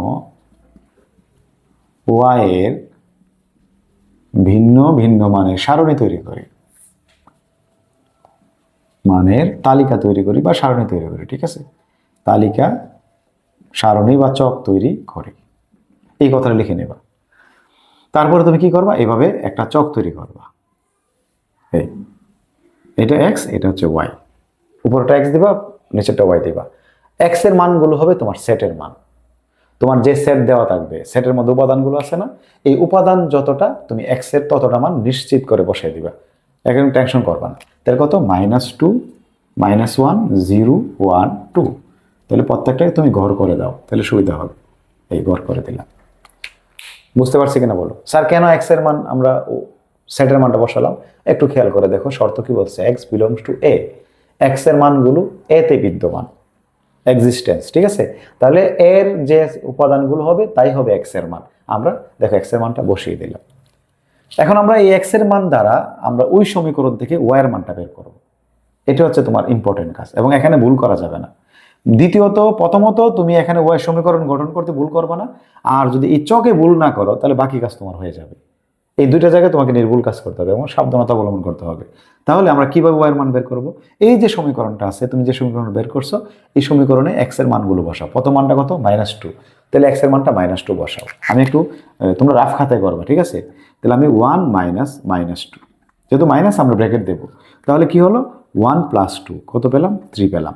y এর ভিন্ন ভিন্ন মানের সারণী তৈরি করি, মানের তালিকা তৈরি করি বা সারণী তৈরি করি, ঠিক আছে? তালিকা, সারণী বা চক তৈরি করি, এই কথাটা লিখে নেবা। তারপরে তুমি কি করবা? এভাবে একটা চক তৈরি করবা। এটা x, এটা হচ্ছে y, উপরটা x দিবা, নিচেরটা y দিবা। x এর মানগুলো হবে তোমার সেটের মান। তোমার যে সেট দেওয়া থাকবে, সেটের মধ্যে উপাদানগুলো আছে না, এই উপাদান যতটা তুমি x এর ততটা মান নিশ্চিত করে বসাই দিবা। এখন টেনশন করবা না। তার কত? -2 -1 0 1 2। তাহলে প্রত্যেকটাকে তুমি ঘর করে দাও, তাহলে সুবিধা হবে। এই ঘর করে দিলাম। বুঝতে পারছি কিনা বলো? স্যার কেন এক্স এর মান আমরা সেটের মানটা বসালাম? একটু খেয়াল করে দেখো, শর্ত কি বলছে, x belongs to A, x এর মানগুলো এ তে বিদ্যমান, এক্সিস্টেন্স, ঠিক আছে? তাহলে এর যে উপাদানগুলো হবে তাই হবে এক্স এর মান। আমরা দেখো এক্স এর মানটা বসিয়ে দিলাম। এখন আমরা এই এক্স এর মান দ্বারা আমরা ওই সমীকরণ থেকে ওয়াই এর মানটা বের করব। এটা হচ্ছে তোমার ইম্পর্টেন্ট কাজ, এবং এখানে ভুল করা যাবে না। দ্বিতীয়ত, প্রথমত তুমি এখানে ওয়াই সমীকরণ গঠন করতে ভুল করবে না, আর যদি এই চকে ভুল না করো তাহলে বাকি কাজ তোমার হয়ে যাবে। এই দুইটা জায়গায় তোমাকে নির্ভুল কাজ করতে হবে এবং সাবধানতা অবলম্বন করতে হবে। তাহলে আমরা কিভাবে ওয়াই এর মান বের করব? এই যে সমীকরণটা আছে, তুমি যে সমীকরণ বের করছো, এই সমীকরণে এক্স এর মানগুলো বসাও। প্রথম মানটা কত? -2। তাহলে এক্স এর মানটা -2 বসাও। আমি একটু তোমরা রাফ খাতায় করবা, ঠিক আছে? তাহলে আমি 1 - -2, যেহেতু মাইনাস আমরা ব্র্যাকেট দেবো, তাহলে কি হলো 1 + 2 কত পেলাম? 3 পেলাম।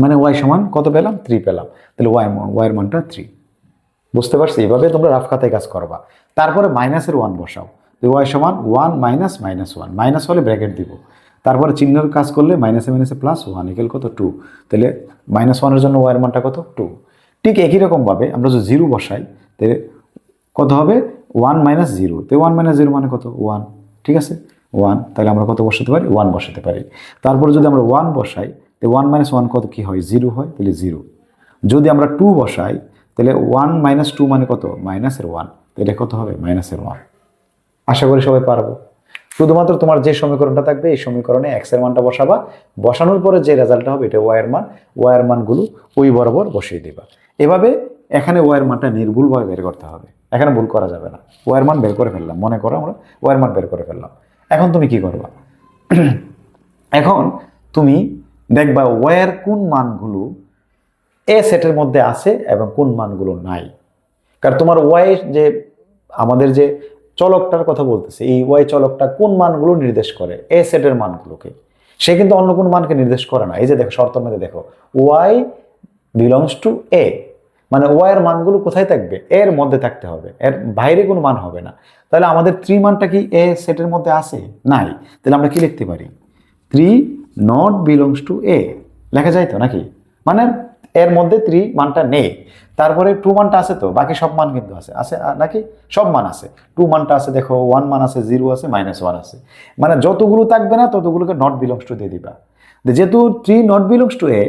মানে ওয়াই সমান কত পেলাম? 3 পেলাম। তাহলে ওয়াই এর মানটা 3। বুঝতে পারছি? এইভাবে তোমরা রাফ খাতায় কাজ করবা। তারপরে মাইনাসের 1 বসাও। ওয়াই সমান 1 - -1, মাইনাস হলে ব্র্যাকেট দিব। তারপরে চিহ্নের কাজ করলে মাইনাসে মাইনাসে +1 ইকুয়াল কত? 2। তাহলে -1 এর জন্য ওয়াই এর মানটা কত? 2। ঠিক একই রকমভাবে আমরা যদি 0 বসাই, তাহলে কত হবে? 1 - 0। তো 1 - 0 মানে কত? 1, ঠিক আছে? 1। তাহলে আমরা কত বসাতে পারি? 1 বসাতে পারি। তারপরে যদি আমরা 1 বসাই, তো 1 - 1 কত কি হয়? 0 হয়, তাহলে 0। যদি আমরা 2 বসাই, তাহলে 1 - 2 মানে কত? -1। তো এটা কত হবে? -1। আশা করি সবাই পারবো। শুধুমাত্র তোমার যে সমীকরণটা থাকবে এই সমীকরণে এক্স এর মানটা বসাবা, বসানোর পরে যে রেজাল্টটা হবে এটা ওয়াই এর মান, ওয়াই এর মানগুলো ওই বরাবর বসিয়ে দিবা। এভাবে এখানে ওয়াই এর মানটা নির্ভুলভাবে বের করতে হবে, এখানে ভুল করা যাবে না। ওয়াই এর মান বের করে ফেললাম, মনে করো আমরা ওয়াই এর মান বের করে ফেললাম। এখন তুমি কি করবা? এখন তুমি দেখবা ওয়াই এর কোন মানগুলো এ সেটের মধ্যে আছে এবং কোন মানগুলো নাই। কারণ তোমার ওয়াই যে আমাদের যে চলকটার কথা বলতেছে, এই ওয়াই চলকটা কোন মানগুলো নির্দেশ করে? এ সেটের মানগুলোকে। সে কিন্তু অন্য কোন মানকে নির্দেশ করে না। এই যে দেখো শর্তের মধ্যে দেখো, ওয়াই বিলংস টু এ, মানে ওয়াই এর মানগুলো কোথায় থাকবে? এর মধ্যে থাকতে হবে, এর বাইরে কোনো মান হবে না। তাহলে আমাদের 3 মানটা কি এ সেটের মধ্যে আছে? নাই। তাহলে আমরা কি লিখতে পারি? 3 নট বিলংস টু এ লেখা যায় তো নাকি? মানে এর মধ্যে 3 মানটা নেই। তারপরে 2 মানটা আছে, তো বাকি সব মান কিন্তু আছে আছে নাকি? সব মান আছে। 2 মানটা আছে, দেখো 1 মান আছে, 0 আছে, -1 আছে। মানে যতগুলো থাকবে না ততগুলোকে নট বিলংস টু দিয়ে দিবা। যেহেতু 3 নট বিলংস টু এ,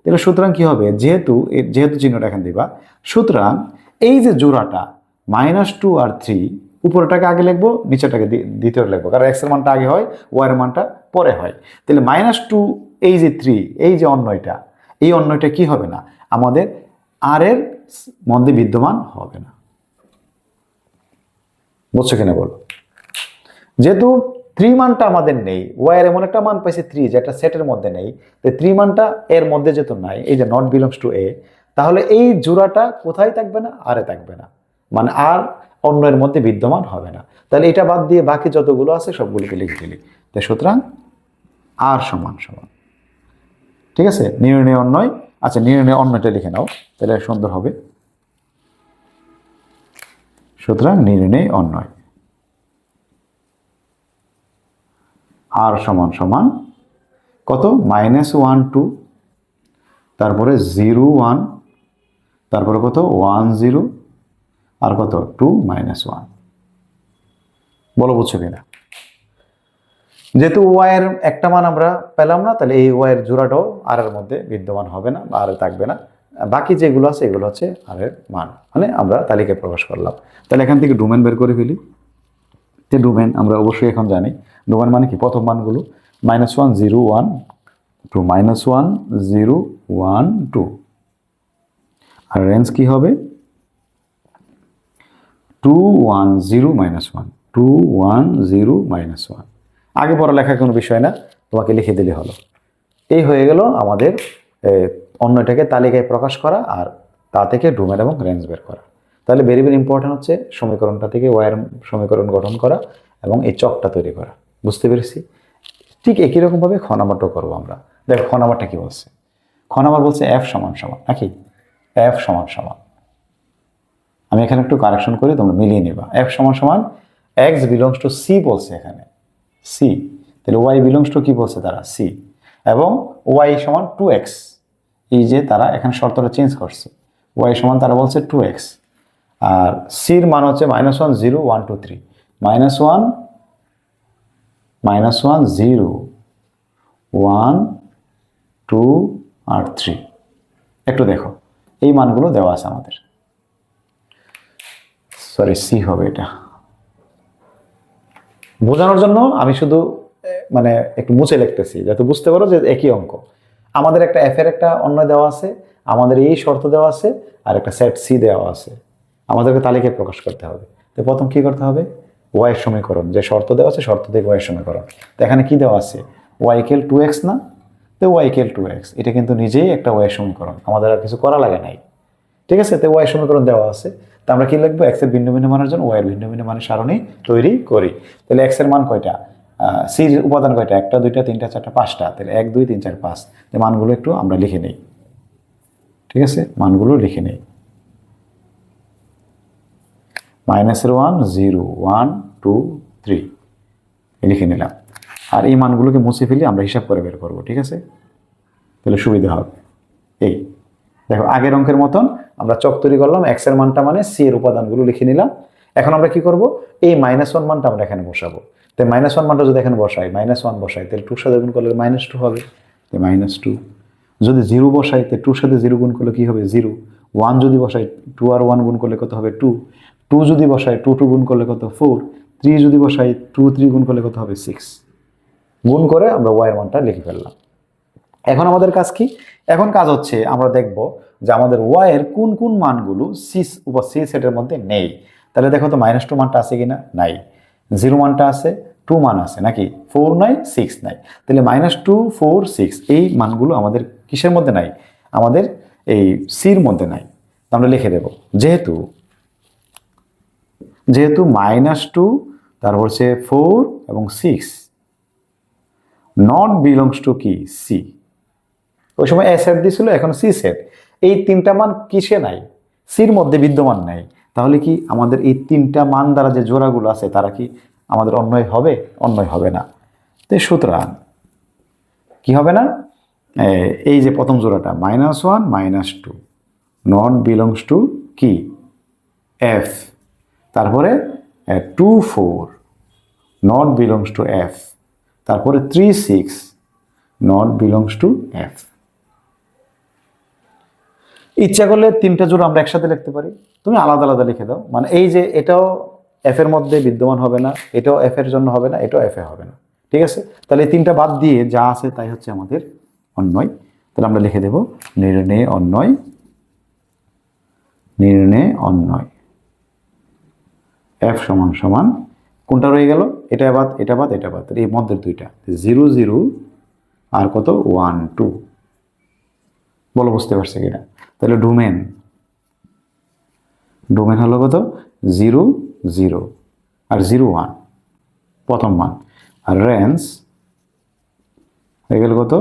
তাহলে সুতরাং কি হবে? যেহেতু চিহ্নটা এখানে দিবা, সুতরাং এই যে জোড়াটা -2 আর 3, উপরটাকে আগে লিখবো, নিচেটাকে দ্বিতীয় লিখবো, কারণ এক্স এর মানটা আগে হয়, ওয়াই এর মানটা পরে হয়। তাহলে -2, এই যে 3, এই যে অন্যয়টা, এই অন্যয়টা কি হবে না? আমাদের আর এর মধ্যে বিদ্যমান হবে না। বুঝছো কিনা বলো? যেহেতু 3 মানটা আমাদের নেই, ওয়াই এর এমন একটা মান পাইছে 3 যেটা সেটের মধ্যে নেই, তো 3 মানটা এর মধ্যে যেহেতু নাই, এই যে নট বিলংস টু এ, তাহলে এই জোড়াটা কোথায় থাকবে না? আর এ থাকবে না, মানে আর অন্য এর মধ্যে বিদ্যমান হবে না। তাহলে এটা বাদ দিয়ে বাকি যতগুলো আছে সবগুলোকে লিখে দিলি। তাই সুতরাং আর সমান সমান, ঠিক আছে? নির্ণয় অন্যয়, আচ্ছা নির্ণয় অন্যটা লিখে নাও, তাহলে সুন্দর হবে। সুতরাং নির্ণয় অন্যয় আর সমান সমান কত? -1 2, তারপরে 0 1, তারপরে কত? 1 0, আর কত? 2 -1। বলো বুঝছো কিনা? যেহেতু ওয়াই এর একটা মান আমরা পেলাম না, তাহলে এই ওয়াই এর জোড়াটাও আর এর মধ্যে বিদ্যমান হবে না বা আর থাকবে না। বাকি যেগুলো আছে এগুলো হচ্ছে আর এর মান, মানে আমরা তালিকায় প্রকাশ করলাম। তাহলে এখান থেকে ডোমেন বের করে ফেলি। যে ডোমেন আমরা অবশ্যই এখন জানি, ডোমেন মানে কি? প্রথম মানগুলো -1 0 1 2, -1 0 1 2, আর রেঞ্জ কি হবে? 2 1 0 -1, 2 1 0 -1। আগে পড়ালেখার কোনো বিষয় না, তোমাকে লিখে দিলে হলো। এই হয়ে গেল আমাদের অন্যটাকে তালিকায় প্রকাশ করা আর তা থেকে ডোমেন এবং রেঞ্জ বের করা। তাহলে ভেরি ভেরি ইম্পর্টেন্ট হচ্ছে সমীকরণটা থেকে ওয়ার সমীকরণ গঠন করা এবং এই চকটা তৈরি করা। বুঝতে পেরেছি? ঠিক একই রকমভাবে খ নাম্বারটাও করবো আমরা। দেখো খ নাম্বারটা কি বলছে? খ নাম্বার বলছে এফ সমান সমান, নাকি? এফ সমান সমান, আমি এখানে একটু কারেকশন করি, তোমরা মিলিয়ে নেবা। এফ সমান সমান এক্স বিলংস টু সি বলছে এখানে, সি। তাহলে ওয়াই বিলংস টু কি বলছে তারা? সি। এবং ওয়াই সমান 2x, এই যে তারা এখানে শর্তটা চেঞ্জ করছে, ওয়াই সমান তারা বলছে 2x, আর সির মান হচ্ছে -1 0 1 2 3, -1 0 1 2 আর 3। একটু দেখো এই মানগুলো দেওয়া আছে আমাদের, সরি সি হবে এটা। বোঝানোর জন্য আমি শুধু মানে একটু মুছে লিখতেছি যাতে বুঝতে পারো যে একই অঙ্ক। আমাদের একটা এফ এর একটা অন্যয় দেওয়া আছে, আমাদের এই শর্ত দেওয়া আছে, আর একটা সেট সি দেওয়া আছে, আমাদেরকে তালিকায় প্রকাশ করতে হবে। তো প্রথম কি করতে হবে, ওয়াই এর সমীকরণ, যে শর্ত দেওয়া আছে শর্ত থেকে ওয়াই এর সমীকরণ। তো এখানে কি দেওয়া আছে, ওয়াই ইকুয়াল 2x না, তো ওয়াই ইকুয়াল 2x, এটা কিন্তু নিজেই একটা ওয়াই এর সমীকরণ, আমাদের আর কিছু করা লাগে নাই। ঠিক আছে, তো ওয়াই সমীকরণ দেওয়া আছে, তো আমরা কি লিখবো, এক্স এর ভিন্ন ভিন্ন মানের জন্য ওয়াই এর ভিন্ন ভিন্ন মানের সারণী তৈরি করি। তাহলে এক্স এর মান কয়টা, সির উপাদান কয়টা, 1টা 2টা 3টা 4টা 5টা, তাহলে 1 2 3 4 5, এই মানগুলো একটু আমরা লিখে নেই। ঠিক আছে, মানগুলো লিখে নেই, -1 0 1 2 3 লিখে নিলাম, আর এই মানগুলোকে মুছে ফেলে আমরা হিসাব করে বের করবো। ঠিক আছে, তাহলে সুবিধা হবে। এই দেখো আগের অঙ্কের মতন আমরা চক তৈরি করলাম, এক্স এর মানটা মানে সি এর উপাদানগুলো লিখে নিলাম। এখন আমরা কি করব, এই -1 মানটা আমরা এখানে বসাবো। তাই -1 মানটা যদি এখানে বসাই, -1 বসাই, তাহলে 2 সাথে গুণ করলে -2 হবে, তাই -2। যদি 0 বসাই, তাহলে 2 সাথে 0 গুণ করলে কি হবে, 0। 1 যদি বসাই, 2 আর 1 গুণ করলে কত হবে, 2। 2 যদি বসাই, 2 2 গুণ করলে কত, 4। 3 যদি বসাই, 2 3 গুণ করলে কত হবে, 6। গুণ করে আমরা ওয়াই এর মানটা লিখে ফেললাম। এখন আমাদের কাজ কি, এখন কাজ হচ্ছে আমরা দেখব যে আমাদের ওয়াই এর কোন কোন মানগুলো সি সেটের মধ্যে নেই। তাহলে দেখো তো -2 মানটা আছে কিনা, নাই। 0 মানটা আছে, 2 মান আছে নাকি, 4 নাই 6 নাই, তাহলে -2 4 6 এই মানগুলো আমাদের কিসের মধ্যে নাই, আমাদের এই সির মধ্যে নাই। আমরা লিখে দেব, যেহেতু -2 তারপর হচ্ছে 4 এবং 6 নট বিলংস টু কি, সি। ওই সময় এ সেট দিয়েছিল, এখন সি সেট, এই 3টা মান কিসে নাই, সির মধ্যে বিদ্যমান নাই। তাহলে কি আমাদের এই 3টা মান দ্বারা যে জোড়াগুলো আছে তারা কি আমাদের অন্যয় হবে, অন্যয় হবে না। তো সুতরাং কি হবে না, এই যে প্রথম জোড়াটা -1 -2 নট বিলংস টু কি, এফ। তারপরে 2 4 নট বিলংস টু এফ। তারপরে 3 6 নট বিলংস টু এফ। ইচ্ছা করলে 3টা জোড়া আমরা একসাথে লিখতে পারি, তুমি আলাদা আলাদা লিখে দাও। মানে এই যে এটাও এফ এর মধ্যে বিদ্যমান হবে না, এটাও এফ এর জন্য হবে না, এটাও এফ এ হবে না। ঠিক আছে, তাহলে এই 3টা বাদ দিয়ে যা আছে তাই হচ্ছে আমাদের অন্যয়। তাহলে আমরা লিখে দেব নির্ণয় অন্যয়, নির্ণয় অন্যয় এফ সমান সমান কোনটা রয়ে গেল, এটা বাদ এটা বাদ এটা বাদ, এই মধ্যের দুইটা 0 0 আর কত 1 2। বলো বুঝতে পারছে কিনা। তাহলে ডোমেন হলো কত, 0 0 আর 0 1 প্রথম মান, আর রেঞ্জ হয়ে গেল কত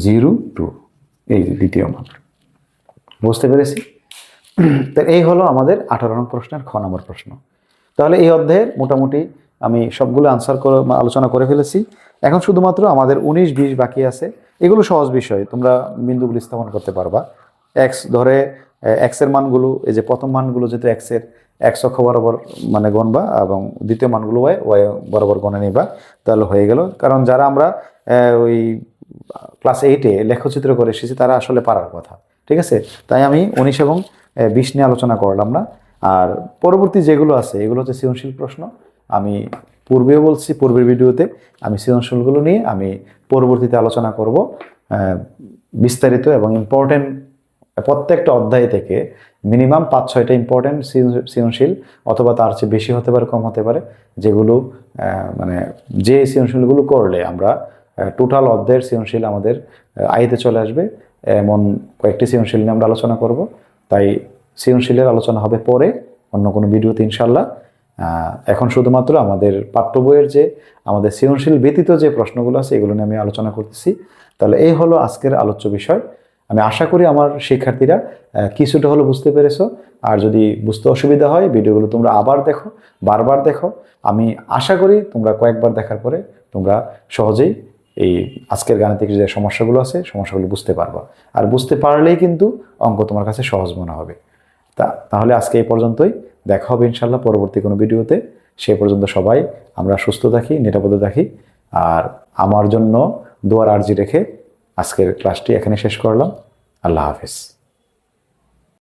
0 2 এই দ্বিতীয় মান। বুঝতে পেরেছি। তো এই হলো আমাদের 18 নং প্রশ্নের খ নম্বর প্রশ্ন। তাহলে এই অধ্যায়ের মোটামুটি আমি সবগুলো আনসার করে আলোচনা করে ফেলেছি। এখন শুধুমাত্র আমাদের 19 20 বাকি আছে। এগুলো সহজ বিষয়, তোমরা বিন্দুগুলো স্থাপন করতে পারবা। এক্স ধরে এক্স এর মানগুলো, এই যে প্রথম মানগুলো যেহেতু এক্স এর এক্স অক্ষ বরাবর মানে গণবা, এবং দ্বিতীয় মানগুলো ওয়াই বরাবর গণে নিবা, তাহলে হয়ে গেল। কারণ যারা আমরা ওই ক্লাস 8-এ লেখচিত্র করে এসেছি তারা আসলে পারার কথা। ঠিক আছে, তাই আমি 19 এবং 20 নিয়ে আলোচনা করলাম না। আর পরবর্তী যেগুলো আছে এগুলো হচ্ছে সৃজনশীল প্রশ্ন। আমি পূর্বেও বলছি, পূর্বের ভিডিওতে আমি সৃজনশীলগুলো নিয়ে আমি পরবর্তীতে আলোচনা করব বিস্তারিত এবং ইম্পর্টেন্ট। প্রত্যেকটা অধ্যায় থেকে মিনিমাম 5-6টা ইম্পর্টেন্ট সৃজনশীল, অথবা তার চেয়ে বেশি হতে পারে, কম হতে পারে, যেগুলো মানে যে সৃজনশীলগুলো করলে আমরা টোটাল অধ্যায়ের সৃজনশীল আমাদের আয়তে চলে আসবে, এমন কয়েকটি সৃজনশীল নিয়ে আমরা আলোচনা করব। তাই সৃজনশীলের আলোচনা হবে পরে অন্য কোনো ভিডিওতে ইনশাল্লাহ। এখন শুধুমাত্র আমাদের পাঠ্য বইয়ের যে আমাদের সৃজনশীল ব্যতীত যে প্রশ্নগুলো আছে এগুলো নিয়ে আমি আলোচনা করতেছি। তাহলে এই হলো আজকের আলোচ্য বিষয়। আমি আশা করি আমার শিক্ষার্থীরা কিছুটা হলো বুঝতে পেরেছো। আর যদি বুঝতে অসুবিধা হয় ভিডিওগুলো তোমরা আবার দেখো, বারবার দেখো। আমি আশা করি তোমরা কয়েকবার দেখার পরে তোমরা সহজেই এই আজকের গাণিতিক যে সমস্যাগুলো আছে সমস্যাগুলো বুঝতে পারবা। আর বুঝতে পারলেই কিন্তু অঙ্ক তোমার কাছে সহজ মনে হবে। তাহলে আজকে এই পর্যন্তই। দেখা হবে ইনশাল্লাহ পরবর্তী কোনো ভিডিওতে। সে পর্যন্ত সবাই আমরা সুস্থ থাকি, নিরাপদে থাকি। আর আমার জন্য দোয়ার আর্জি রেখে আজকের ক্লাসটি এখানে শেষ করলাম। আল্লাহ হাফেজ।